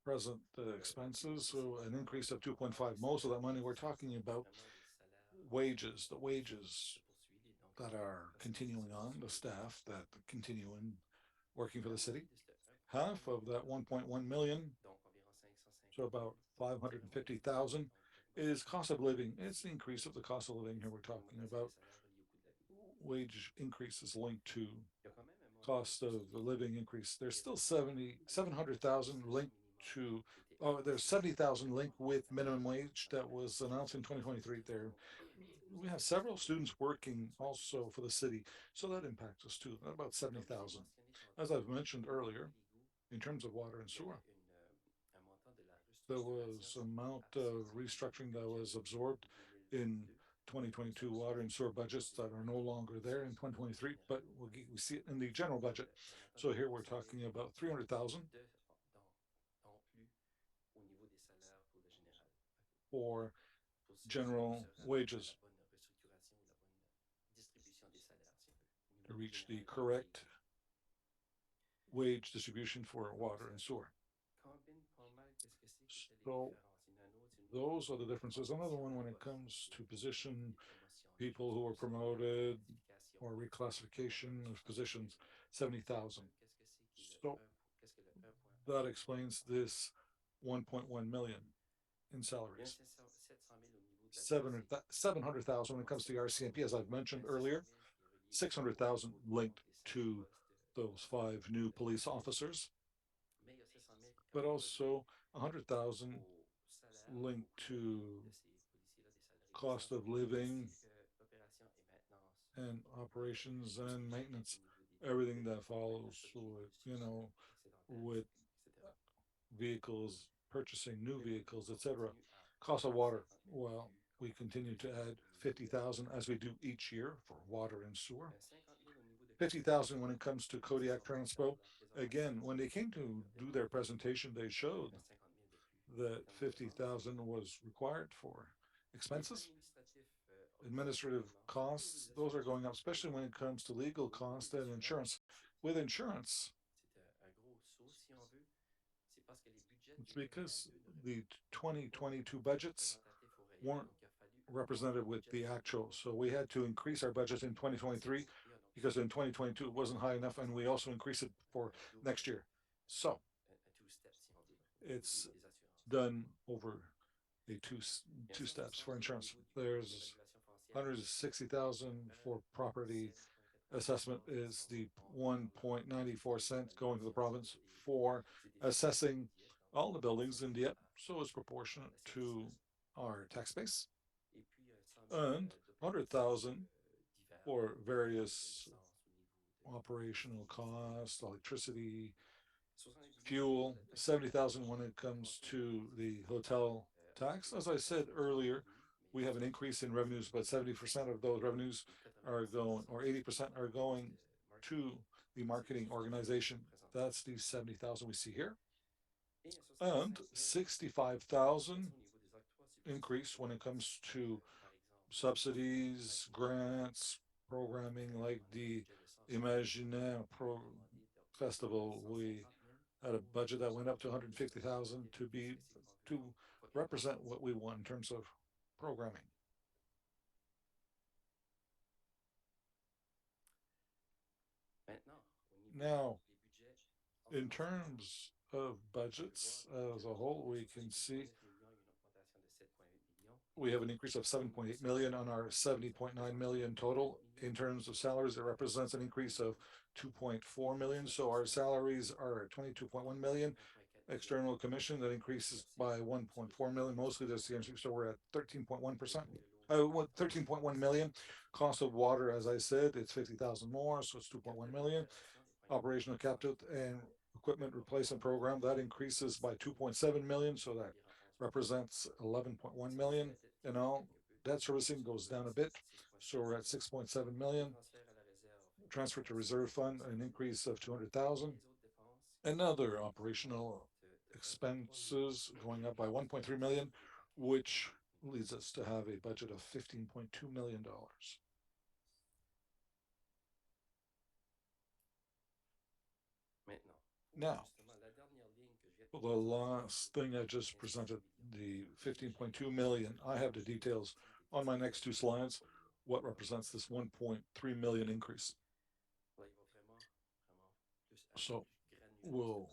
present expenses, so an increase of 2.5. Most of that money we're talking about wages, the wages that are continuing on, the staff that continue in working for the city. half of that 1.1 million, so about 550,000, is cost of living. It's the increase of the cost of living here we're talking about. Wage increases linked to cost of the living increase. There's still 700,000 linked to, oh, there's 70,000 linked with minimum wage that was announced in 2023 there. We have several students working also for the city, so that impacts us too, about 70,000. As I've mentioned earlier, in terms of water and sewer, there was amount of restructuring that was absorbed in 2022 water and sewer budgets that are no longer there in 2023, but we see it in the general budget. So here we're talking about 300,000 for general wages to reach the correct wage distribution for water and sewer. So those are the differences. Another one when it comes to position, people who are promoted or reclassification of positions, 70,000. So that explains this 1.1 million in salaries. 700,000 when it comes to the RCMP, as I've mentioned earlier, 600,000 linked to those 5 new police officers, but also 100,000 linked to cost of living and operations and maintenance, everything that follows with, with vehicles, purchasing new vehicles, etc. Cost of water, well, we continue to add 50,000 as we do each year for water and sewer. 50,000 when it comes to Kodiak Transpo. Again, when they came to do their presentation, they showed that 50,000 was required for expenses. Administrative costs, those are going up, especially when it comes to legal costs and insurance. With insurance, it's because the 2022 budgets weren't represented with the actual. So we had to increase our budget in 2023 because in 2022 it wasn't high enough, and we also increased it for next year. So it's done over a two steps for insurance. There's 160,000 for property assessment is the 1.94 cents going to the province for assessing all the buildings in Dieppe, so it's proportionate to our tax base, and 100,000 for various operational costs, electricity, fuel, 70,000 when it comes to the hotel tax. As I said earlier, we have an increase in revenues, but 70% of those revenues are going, or 80% are going to the marketing organization. That's the 70,000 we see here. And 65,000 increase when it comes to subsidies, grants, programming like the Imaginaire Festival. We had a budget that went up to 150,000 to represent what we want in terms of programming. Now, in terms of budgets as a whole, we can see we have an increase of 7.8 million on our 70.9 million total. In terms of salaries, it represents an increase of 2.4 million. So our salaries are 22.1 million. External commission that increases by 1.4 million. Mostly this year, so we're at 13.1%. 13.1 million. Cost of water, as I said, it's 50,000 more, so it's 2.1 million. Operational capital and equipment replacement program that increases by 2.7 million, so that represents 11.1 million. And all debt servicing goes down a bit, so we're at 6.7 million. Transfer to reserve fund, an increase of 200,000. Another operational expenses going up by 1.3 million, which leads us to have a budget of $15.2 million. Now, the last thing I just presented, the 15.2 million, I have the details on my next 2 slides, what represents this 1.3 million increase. So will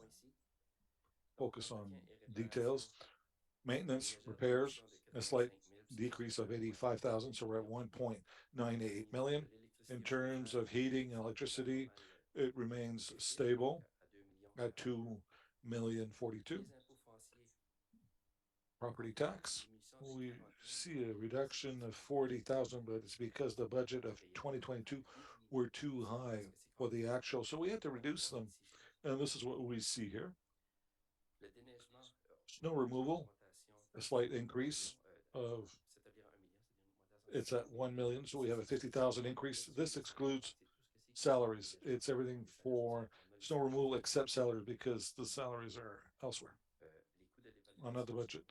focus on details. Maintenance, repairs, a slight decrease of 85,000, so we're at 1.98 million. In terms of heating and electricity, it remains stable at 2,042,000. Property tax, we see a reduction of 40,000, but it's because the budget of 2022 were too high for the actual, so we had to reduce them. And this is what we see here. Snow removal, a slight increase of, it's at 1 million, so we have a 50,000 increase. This excludes salaries. It's everything for snow removal except salaries because the salaries are elsewhere. Another budget.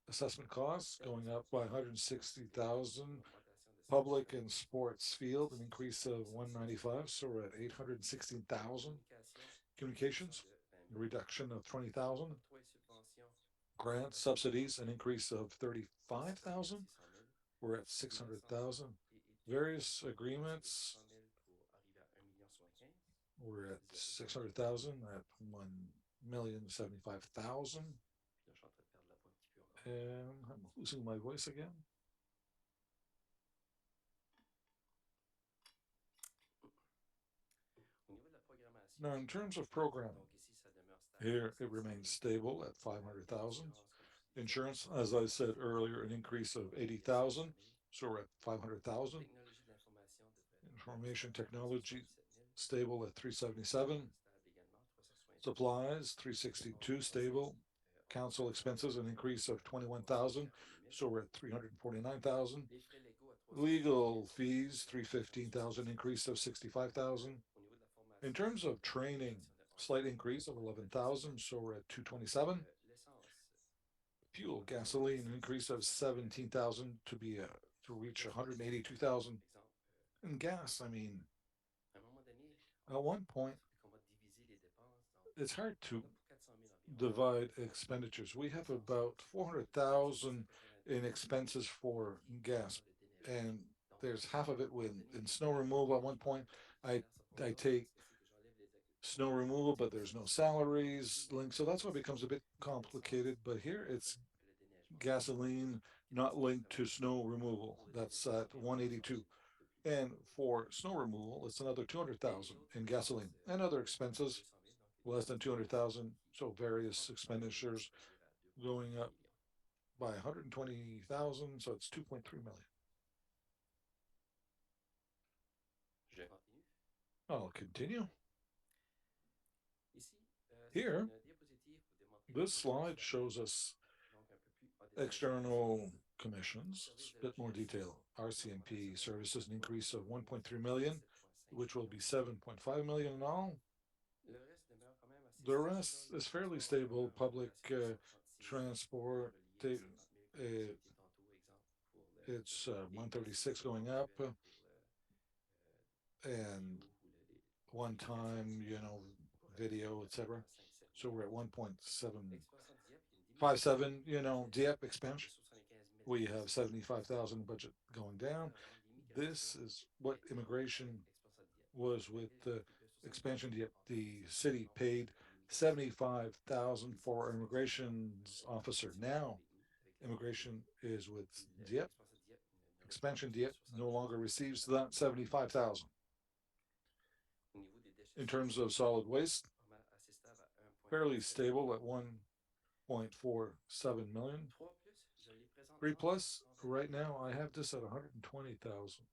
Assessment costs going up by 160,000. Public and sports field, an increase of 195, so we're at 816,000. Communications, a reduction of 20,000. Grants, subsidies, an increase of 35,000. We're at 600,000. Various agreements, we're at 600,000 at 1,075,000. And I'm losing my voice again. Now, in terms of programming, here it remains stable at 500,000. Insurance, as I said earlier, an increase of 80,000, so we're at 500,000. Information technology, stable at 377. Supplies, 362, stable. Council expenses, an increase of 21,000, so we're at 349,000. Legal fees, 315,000, increase of 65,000. In terms of training, slight increase of 11,000, so we're at 227. Fuel, gasoline, an increase of 17,000 to reach 182,000. And gas, I mean, at one point, it's hard to divide expenditures. We have about 400,000 in expenses for gas, and there's half of it in snow removal. At one point, I take snow removal, but there's no salaries linked, so that's why it becomes a bit complicated. But here it's gasoline not linked to snow removal. That's at 182. And for snow removal, it's another 200,000 in gasoline and other expenses, less than 200,000. So various expenditures going up by 120,000. So it's 2.3 million. I'll continue. Here, this slide shows us external commissions, a bit more detail. RCMP services, an increase of 1.3 million, which will be 7.5 million in all. The rest is fairly stable. Public transport, it's 136 going up, and one time, video, etc. So we're at 1.757, Dieppe expansion. We have 75,000 budget going down. This is what immigration was with the expansion. The city paid 75,000 for immigration's officer. Now, immigration is with Dieppe. Expansion Dieppe no longer receives that 75,000. In terms of solid waste, fairly stable at 1.47 million. 3 plus, right now I have this at 120,000.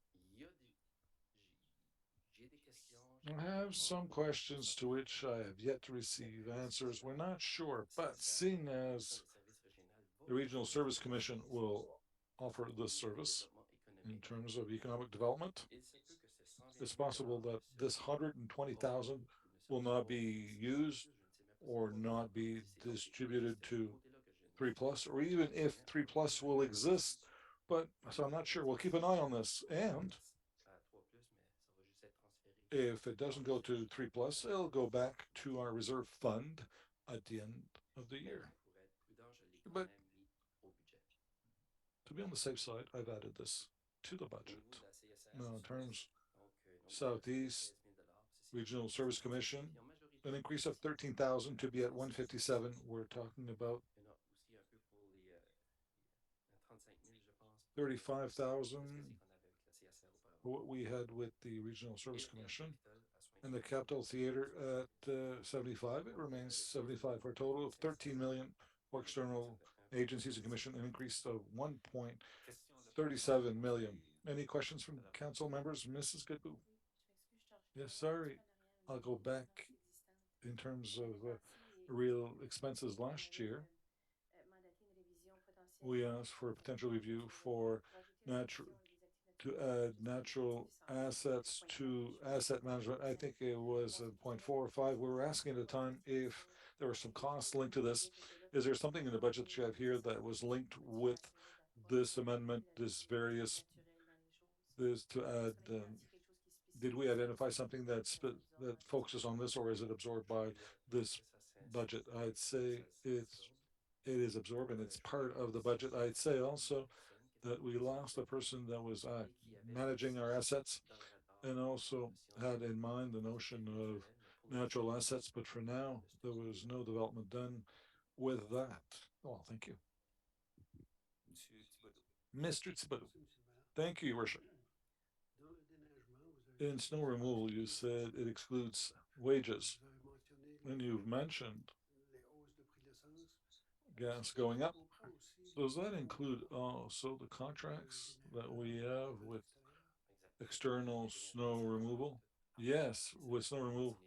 I have some questions to which I have yet to receive answers. We're not sure, but seeing as the Regional Service Commission will offer this service in terms of economic development, it's possible that this 120,000 will not be used or not be distributed to 3 plus, or even if 3 plus will exist. But so I'm not sure. We'll keep an eye on this. And if it doesn't go to 3 plus, it'll go back to our reserve fund at the end of the year. But to be on the safe side, I've added this to the budget. Now, in terms Southeast Regional Service Commission, an increase of 13,000 to be at 157. We're talking about 35,000, what we had with the Regional Service Commission, and the Capitol Theater at 75. It remains 75 for a total of 13 million for external agencies and commission, an increase of 1.37 million. Any questions from council members? Mrs. Goodboo? Yes, sorry. I'll go back in terms of real expenses last year. We asked for a potential review for natural to add natural assets to asset management. I think it was 0.4 or 0.5. We were asking at the time if there were some costs linked to this. Is there something in the budget that you have here that was linked with this amendment, this to add? Did we identify something that focuses on this, or is it absorbed by this budget? I'd say it is absorbed and it's part of the budget. I'd say also that we lost a person that was managing our assets and also had in mind the notion of natural assets, but for now there was no development done with that. Oh, thank you. Mr. Thibodeau. Thank you, Your Worship. In snow removal, you said it excludes wages. And you've mentioned gas going up. Does that include also the contracts that we have with external snow removal? Yes, with snow removal,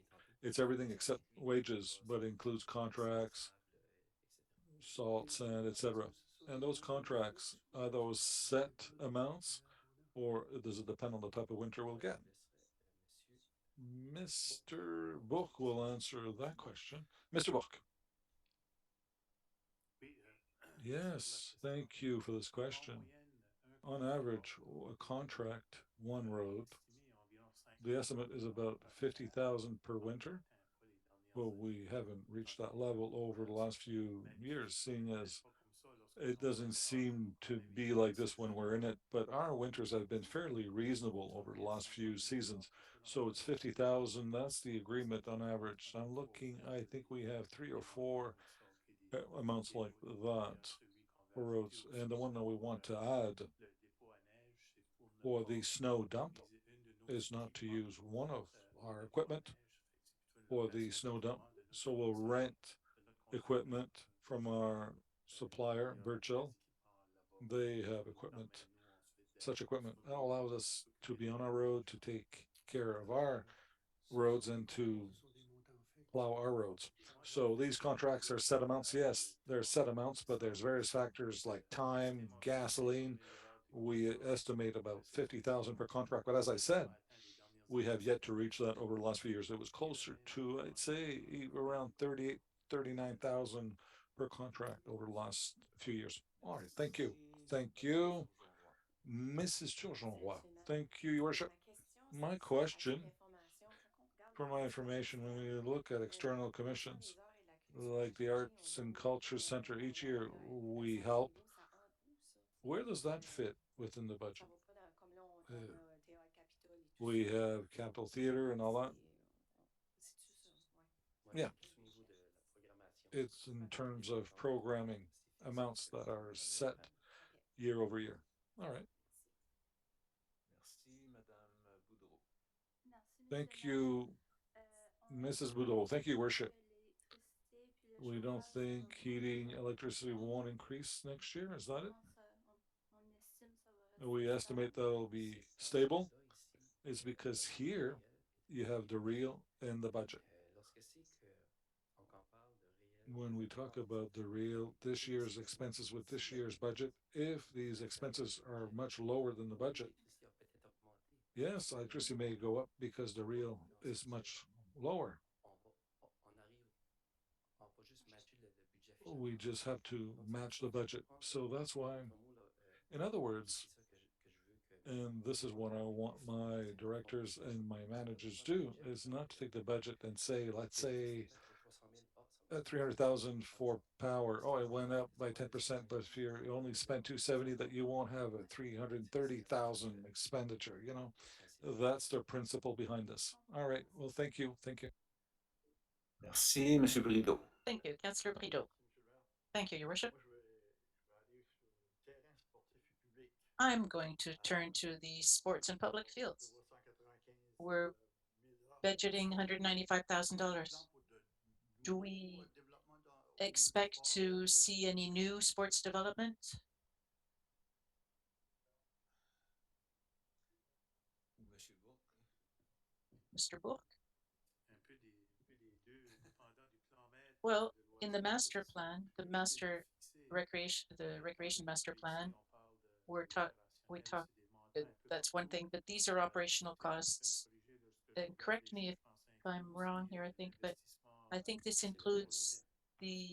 it's everything except wages, but includes contracts, salt, sand, etc. And those contracts, are those set amounts, or does it depend on the type of winter we'll get? Mr. Book will answer that question. Mr. Book. Yes, thank you for this question. On average, a contract, one road, the estimate is about 50,000 per winter. Well, we haven't reached that level over the last few years, seeing as it doesn't seem to be like this when we're in it, but our winters have been fairly reasonable over the last few seasons. So it's 50,000. That's the agreement on average. I'm looking, I think we have 3 or 4 amounts like that for roads. And the one that we want to add for the snow dump is not to use one of our equipment for the snow dump. So we'll rent equipment from our supplier, Birchill. They have equipment, such equipment that allows us to be on our road, to take care of our roads and to plow our roads. So these contracts are set amounts. Yes, they're set amounts, but there's various factors like time, gasoline. We estimate about 50,000 per contract. But as I said, we have yet to reach that over the last few years. It was closer to, I'd say, around 38, 39,000 per contract over the last few years. All right, thank you. Thank you, Mrs. Turgeon-Roy. Thank you, Your Worship. My question, for my information, when we look at external commissions, like the Arts and Culture Center, each year we help. Where does that fit within the budget? We have Capitol Theater and all that. Yeah, it's in terms of programming amounts that are set year over year. All right. Thank you, Mrs. Boudreau. Thank you, Worship. We don't think heating, electricity won't increase next year. Is that it? We estimate that'll be stable. It's because here you have the real and the budget. When we talk about the real, this year's expenses with this year's budget, if these expenses are much lower than the budget, yes, electricity may go up because the real is much lower. We just have to match the budget. So that's why, in other words, and this is what I want my directors and my managers do, is not to take the budget and say, let's say, 300,000 for power. Oh, it went up by 10%, but if you only spent 270, that you won't have a 330,000 expenditure. That's the principle behind this. All right. Well, thank you. Thank you. Merci, Monsieur Brideau. Thank you, Councillor Brideau. Thank you, Your Worship. I'm going to turn to the sports and public fields. We're budgeting $195,000. Do we expect to see any new sports development? Mr. Bourque? Well, in the master plan, the recreation master plan, we talk, that's one thing, but these are operational costs. And correct me if I'm wrong here, I think, but I think this includes the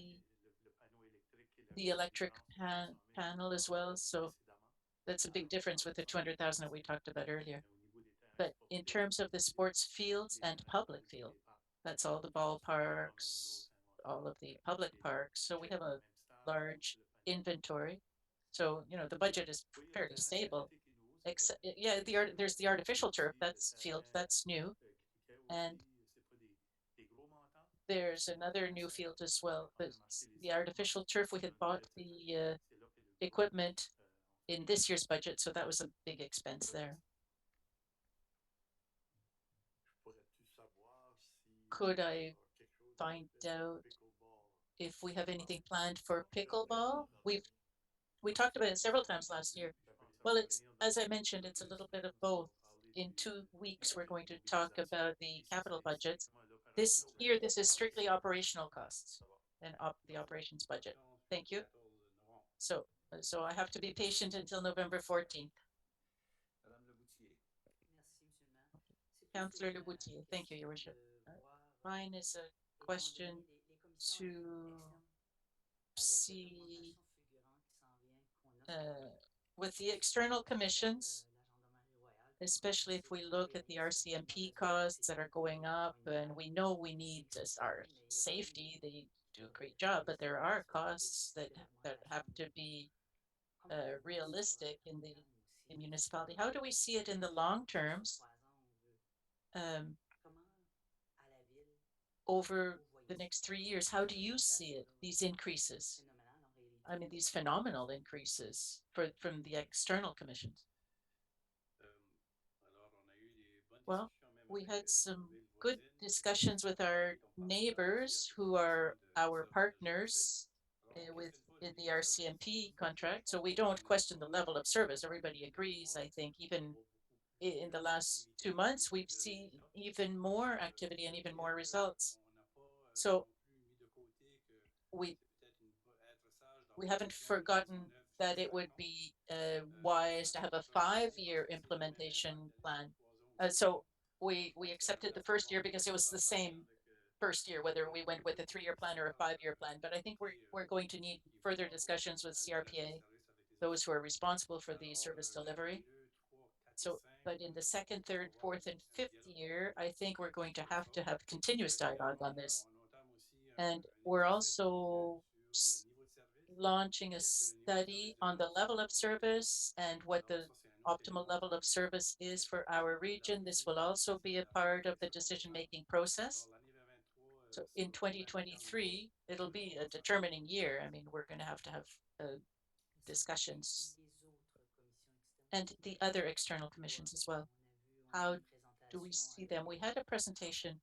electric panel as well. So that's a big difference with the 200,000 that we talked about earlier. But in terms of the sports fields and public field, that's all the ballparks, all of the public parks. So we have a large inventory. So, the budget is fairly stable. Except, yeah, there's the artificial turf, that's field, that's new. And there's another new field as well. But the artificial turf, we had bought the equipment in this year's budget, so that was a big expense there. Could I find out if we have anything planned for pickleball? We talked about it several times last year. Well, it's, as I mentioned, it's a little bit of both. In 2 weeks, we're going to talk about the capital budgets. This is strictly operational costs and the operations budget. Thank you. So, I have to be patient until November 14th. Councillor Leboutier, thank you, Your Worship. Mine is a question to see with the external commissions, especially if we look at the RCMP costs that are going up, and we know we need our safety, they do a great job, but there are costs that have to be realistic in the municipality. How do we see it in the long terms? Over the next 3 years, how do you see it, these increases? I mean, these phenomenal increases from the external commissions. Well, we had some good discussions with our neighbors who are our partners with the RCMP contract. So we don't question the level of service. Everybody agrees. I think even in the last 2 months, we've seen even more activity and even more results. So we haven't forgotten that it would be wise to have a 5-year implementation plan. So we accepted the first year because it was the same first year, whether we went with a 3-year plan or a 5-year plan. But I think we're going to need further discussions with CRPA, those who are responsible for the service delivery. So, but in the second, third, fourth, and fifth year, I think we're going to have continuous dialogue on this. And we're also launching a study on the level of service and what the optimal level of service is for our region. This will also be a part of the decision-making process. So in 2023, it'll be a determining year. I mean, we're going to have discussions and the other external commissions as well. How do we see them? We had a presentation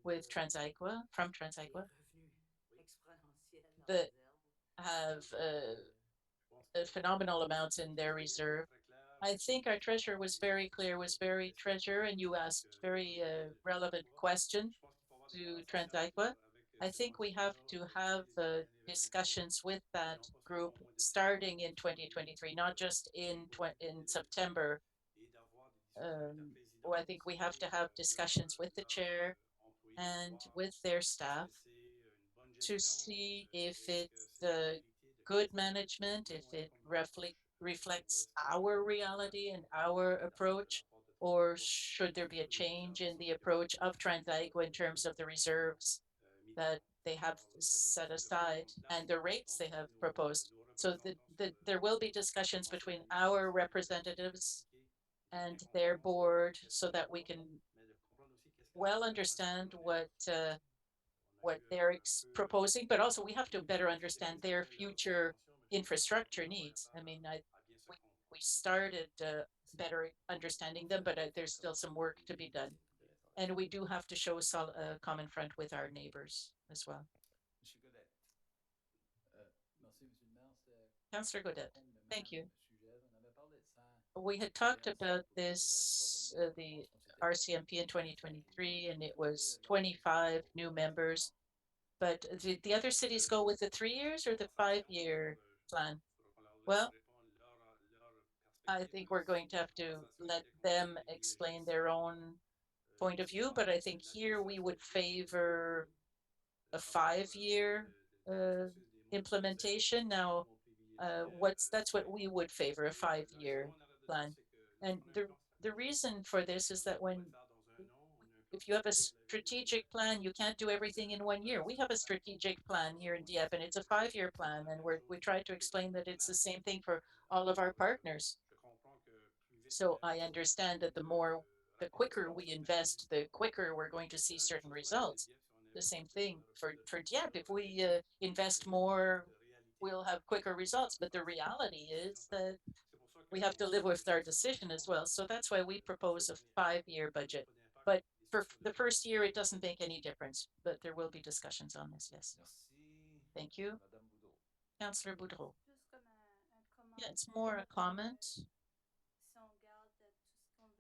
with from Transigua, that have phenomenal amounts in their reserve. I think our treasurer was very clear, and you asked very relevant questions to Transigua. I think we have to have discussions with that group starting in 2023, not just in September. I think we have to have discussions with the chair and with their staff to see if it's the good management, if it reflects our reality and our approach, or should there be a change in the approach of Transigua in terms of the reserves that they have set aside and the rates they have proposed. So there will be discussions between our representatives and their board so that we can well understand what what they're proposing, but also we have to better understand their future infrastructure needs. I mean, we, we started better understanding them, but there's still some work to be done. And we do have to show a common front with our neighbors as well. Councillor Godet, thank you. We had talked about this, the RCMP in 2023, and it was 25 new members. But did the other cities go with the 3 years or the 5 year plan? Well, I think we're going to have to let them explain their own point of view, but I think here we would favor a 5 year implementation. Now, that's what we would favor, a 5 year plan. And the reason for this is that if you have a strategic plan, you can't do everything in 1 year. We have a strategic plan here in Dieppe, and it's a 5 year plan, and we try to explain that it's the same thing for all of our partners. So I understand that the quicker we invest, the quicker we're going to see certain results. The same thing for Dieppe. If we invest more, we'll have quicker results. But the reality is that we have to live with our decision as well. So that's why we propose a 5 year budget. But for the first year, it doesn't make any difference. But there will be discussions on this. Yes. Thank you, Councillor Boudreau. Yeah, it's more a comment.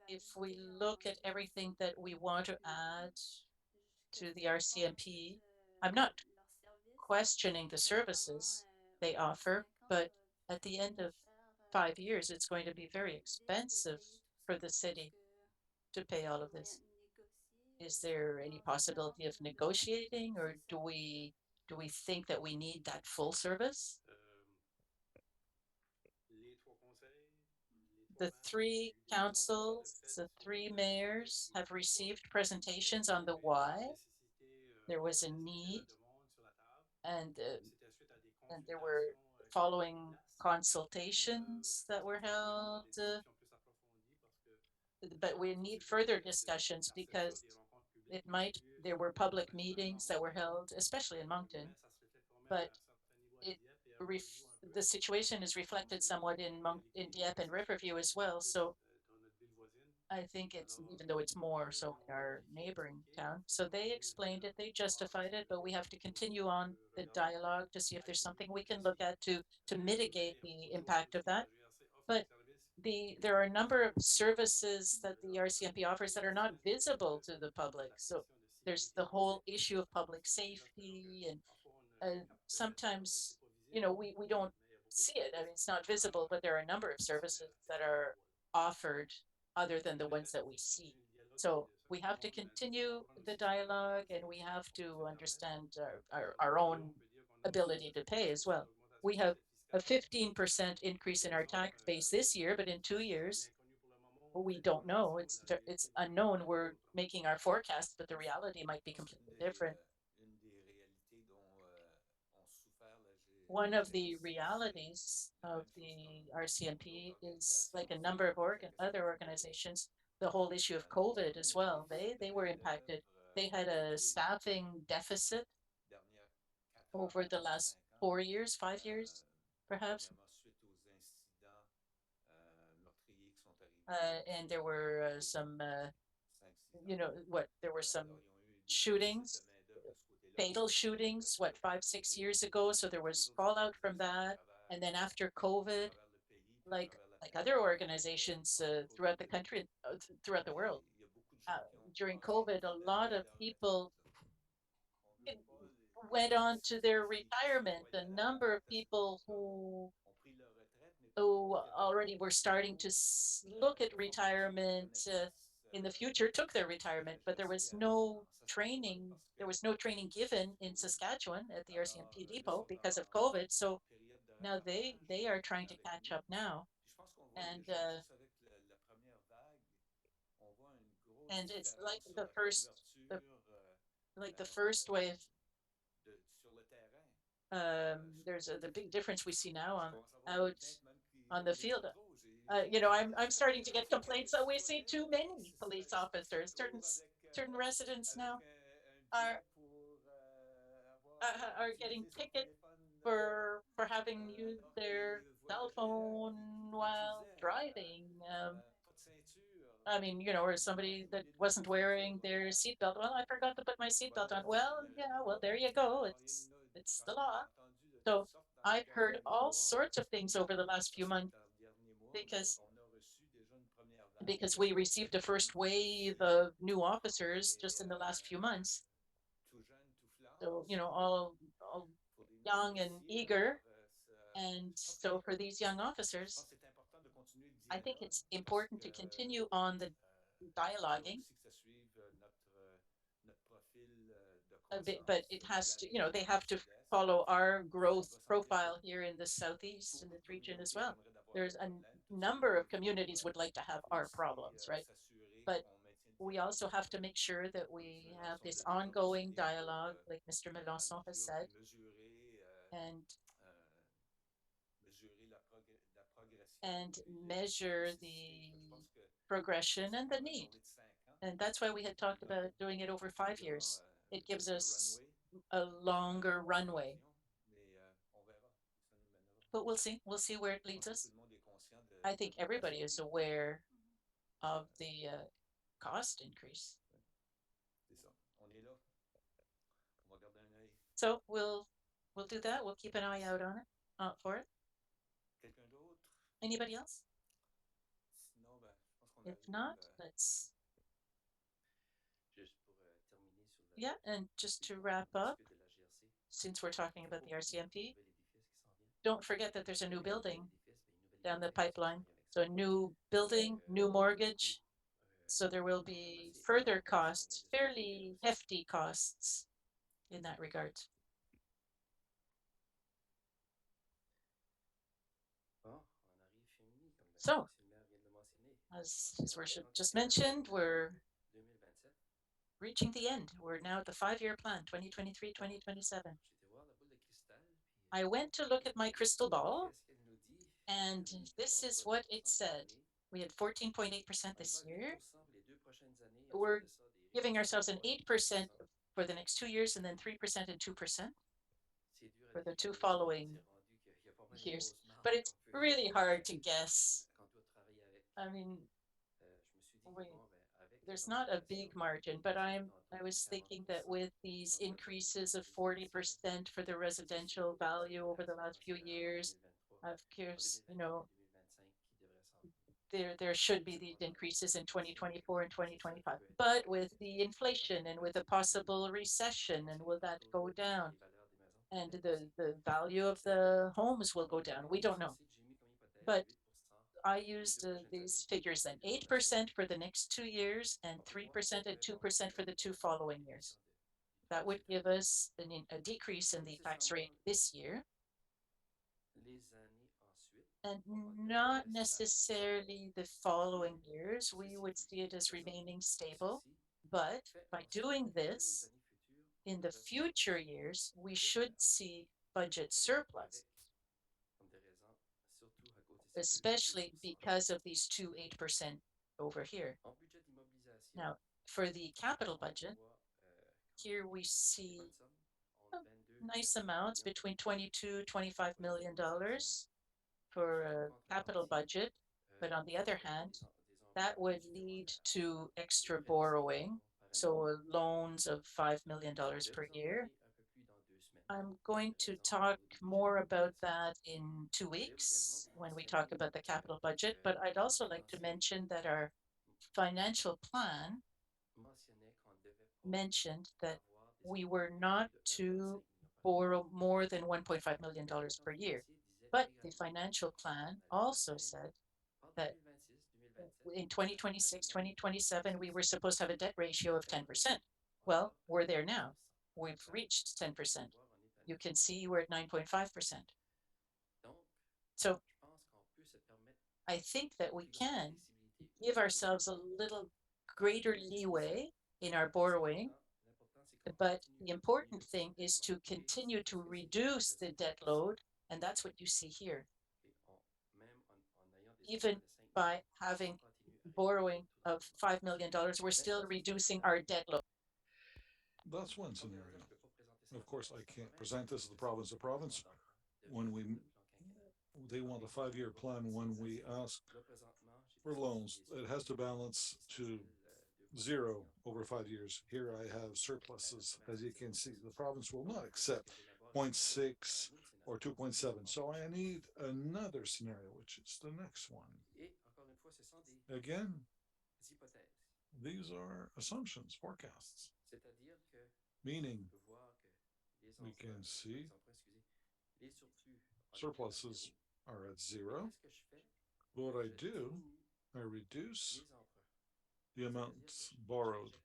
If we look at everything that we want to add to the RCMP, I'm not questioning the services they offer, but at the end of 5 years, it's going to be very expensive for the city to pay all of this. Is there any possibility of negotiating, or do we think that we need that full service? The three councils, the three mayors have received presentations on the why there was a need, and there were following consultations that were held. But we need further discussions because there were public meetings that were held, especially in Moncton, but it the situation is reflected somewhat in Dieppe and Riverview as well. So I think it's, even though it's more so in our neighboring town. So they explained it, they justified it, but we have to continue on the dialogue to see if there's something we can look at to mitigate the impact of that. But there are a number of services that the RCMP offers that are not visible to the public. So there's the whole issue of public safety, and sometimes, we don't see it. I mean, it's not visible, but there are a number of services that are offered other than the ones that we see. So we have to continue the dialogue, and we have to understand our own ability to pay as well. We have a 15% increase in our tax base this year, but in 2 years, we don't know. It's unknown. We're making our forecast, but the reality might be completely different. One of the realities of the RCMP is, like a number of other organizations, the whole issue of COVID as well. They were impacted. They had a staffing deficit over the last 4 years, 5 years, perhaps. And there were there were some shootings, fatal shootings, 5, 6 years ago. So there was fallout from that. And then after COVID, like other organizations throughout the country, throughout the world, uh, during COVID, a lot of people went on to their retirement. A number of people who already were starting to look at retirement in the future took their retirement, but there was no training. There was no training given in Saskatchewan at the RCMP depot because of COVID. So now they are trying to catch up now, and it's like the the first wave. There's the big difference we see now out on the field. I'm starting to get complaints that we see too many police officers. Certain residents now are are getting tickets for having used their cell phone while driving. I mean, or somebody that wasn't wearing their seatbelt. Well, I forgot to put my seatbelt on. Well, yeah, well, there you go. It's the law. So I've heard all sorts of things over the last few months because we received a first wave of new officers just in the last few months. So, all young and eager. And so for these young officers, I think it's important to continue on the dialoguing a bit, but it has to, they have to follow our growth profile here in the southeast in this region as well. There's a number of communities would like to have our problems, right? But we also have to make sure that we have this ongoing dialogue, like Mr. Melançon has said, and measure the progression and the need. And that's why we had talked about doing it over 5 years. It gives us a longer runway. But we'll see. We'll see where it leads us. I think everybody is aware of the cost increase. So we'll do that. We'll keep an eye out on it for it. Anybody else? If not, let's. Yeah, and just to wrap up, since we're talking about the RCMP, don't forget that there's a new building down the pipeline. So a new building, new mortgage. So there will be further costs, fairly hefty costs in that regard. So, as Worship just mentioned, we're reaching the end. We're now at the 5-year plan, 2023-2027. I went to look at my crystal ball, and this is what it said. We had 14.8% this year. We're giving ourselves an 8% for the next 2 years, and then 3% and 2% for the two following years. But it's really hard to guess. I mean, there's not a big margin, but I was thinking that with these increases of 40% for the residential value over the last few years, of course, there should be these increases in 2024 and 2025. But with the inflation and with a possible recession, and will that go down? And the value of the homes will go down. We don't know. But I used these figures then 8% for the next 2 years and 3% and 2% for the two following years. That would give us a decrease in the tax rate this year. And not necessarily the following years. We would see it as remaining stable. But by doing this, in the future years, we should see budget surplus, especially because of these two 8% over here. Now, for the capital budget, here we see nice amounts between $22-25 million for a capital budget. But on the other hand, that would lead to extra borrowing, so loans of $5 million per year. I'm going to talk more about that in 2 weeks when we talk about the capital budget, but I'd also like to mention that our financial plan mentioned that we were not to borrow more than $1.5 million per year. But the financial plan also said that in 2026, 2027, we were supposed to have a debt ratio of 10%. Well, we're there now. We've reached 10%. You can see we're at 9.5%. So I think that we can give ourselves a little greater leeway in our borrowing. But the important thing is to continue to reduce the debt load. And that's what you see here. Even by having borrowing of $5 million, we're still reducing our debt load. That's one scenario. Of course, I can't present this to the province. The province, when they want a 5-year plan, when we ask for loans, it has to balance to zero over 5 years. Here I have surpluses. As you can see, the province will not accept 0.6 or 2.7. So I need another scenario, which is the next one. Again, these are assumptions, forecasts, meaning we can see surpluses are at zero. What I do, I reduce the amounts borrowed.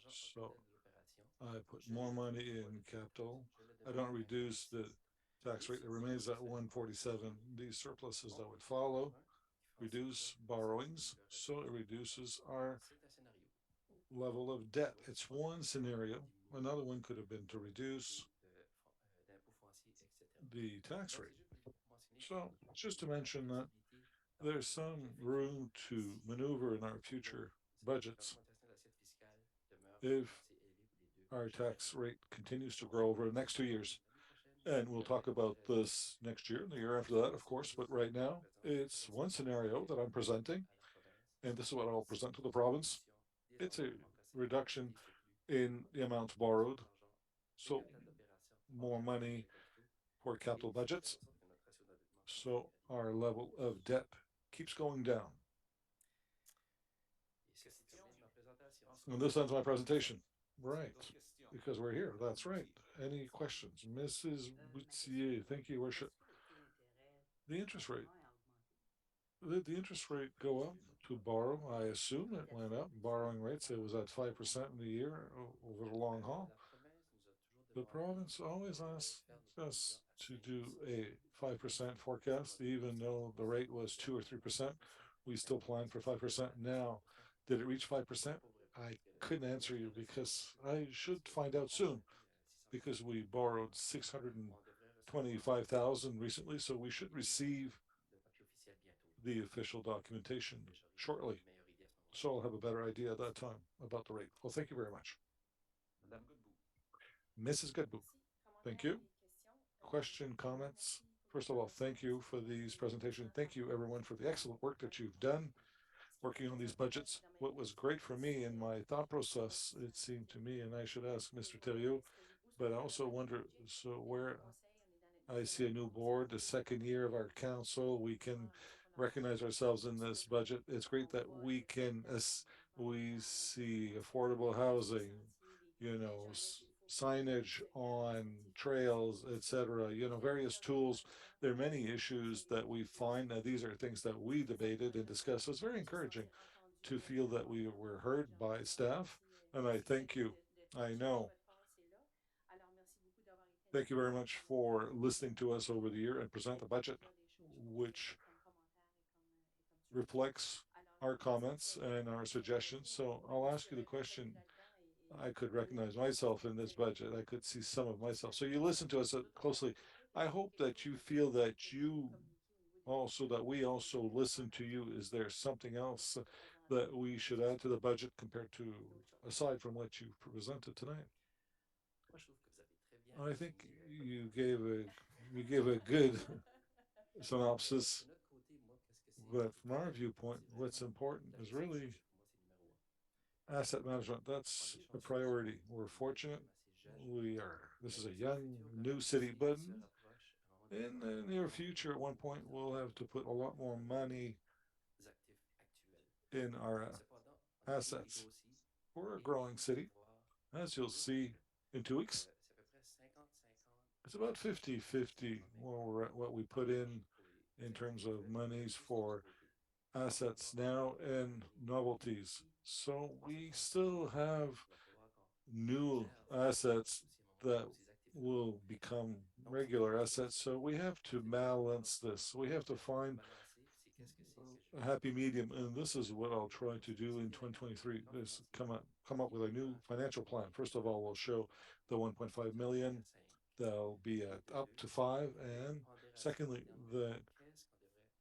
So I put more money in capital. I don't reduce the tax rate. It remains at 147. These surpluses that would follow reduce borrowings, so it reduces our level of debt. It's one scenario. Another one could have been to reduce the tax rate. So just to mention that there's some room to maneuver in our future budgets if our tax rate continues to grow over the next 2 years. And we'll talk about this next year and the year after that, of course. But right now, it's one scenario that I'm presenting, and this is what I'll present to the province. It's a reduction in the amounts borrowed, so more money for capital budgets. So our level of debt keeps going down. And this ends my presentation. Right, because we're here. That's right. Any questions? Mrs. Boutier, thank you, Worship. The interest rate. Did the interest rate go up to borrow? I assume it went up. Borrowing rates, it was at 5% in the year over the long haul. The province always asks us to do a 5% forecast, even though the rate was 2 or 3%. We still plan for 5% now. Did it reach 5%? I couldn't answer you because I should find out soon, because we borrowed 625,000 recently, so we should receive the official documentation shortly. So I'll have a better idea at that time about the rate. Well, thank you very much. Mrs. Goodbout, thank you. Question, comments? First of all, thank you for these presentations. Thank you, everyone, for the excellent work that you've done working on these budgets. What was great for me in my thought process, it seemed to me, and I should ask Mr. Theriault, but I also wonder, so where I see a new board, the second year of our council, we can recognize ourselves in this budget. It's great that we can, as we see affordable housing, signage on trails, etc., various tools. There are many issues that we find that these are things that we debated and discussed. So it's very encouraging to feel that we were heard by staff, and I thank you. I know. Thank you very much for listening to us over the year and present a budget which reflects our comments and our suggestions. So I'll ask you the question. I could recognize myself in this budget. I could see some of myself. So you listen to us closely. I hope that you feel that we also listen to you. Is there something else that we should add to the budget compared to, aside from what you presented tonight? I think you gave a good synopsis, but from our viewpoint, what's important is really asset management. That's a priority. We're fortunate. This is a young, new city, but in the near future, at one point, we'll have to put a lot more money in our assets. We're a growing city. As you'll see in 2 weeks, it's about 50-50 what we put in terms of monies for assets now and novelties. So we still have new assets that will become regular assets. So we have to balance this. We have to find a happy medium, and this is what I'll try to do in 2023. Is come up with a new financial plan. First of all, we'll show the 1.5 million. That'll be at up to 5, and secondly, that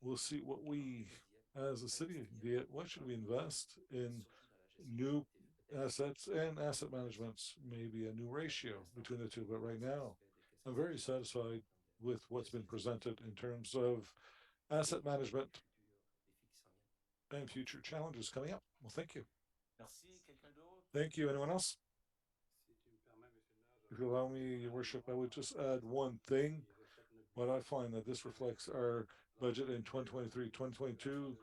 we'll see what we, as a city, what should we invest in new assets and asset management's maybe a new ratio between the two. But right now, I'm very satisfied with what's been presented in terms of asset management and future challenges coming up. Well, thank you. Thank you. Anyone else? If you allow me, Your Worship, I would just add one thing. What I find that this reflects our budget in 2023, 2022.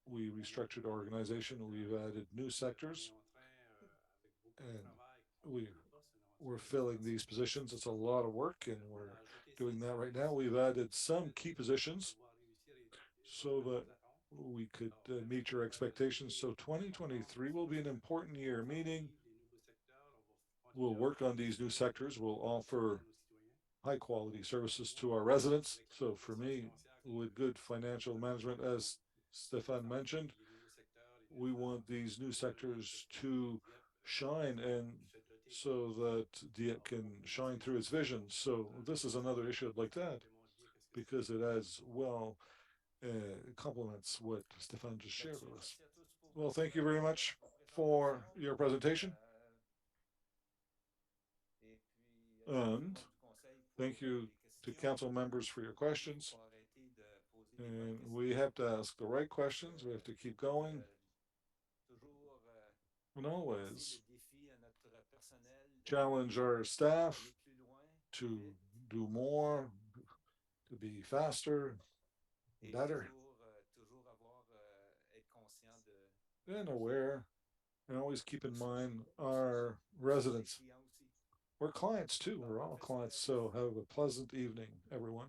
We restructured our organization. We've added new sectors, and we're filling these positions. It's a lot of work, and we're doing that right now. We've added some key positions so that we could meet your expectations. So 2023 will be an important year, meaning we'll work on these new sectors. We'll offer high quality services to our residents. So for me, with good financial management, as Stefan mentioned, we want these new sectors to shine and so that Dieppe can shine through its vision. So this is another issue I'd like to add because it adds well, complements what Stefan just shared with us. Well, thank you very much for your presentation. And thank you to council members for your questions. And we have to ask the right questions. We have to keep going. And always challenge our staff to do more, to be faster, better, and aware, and always keep in mind our residents. We're clients too. We're all clients. So have a pleasant evening, everyone.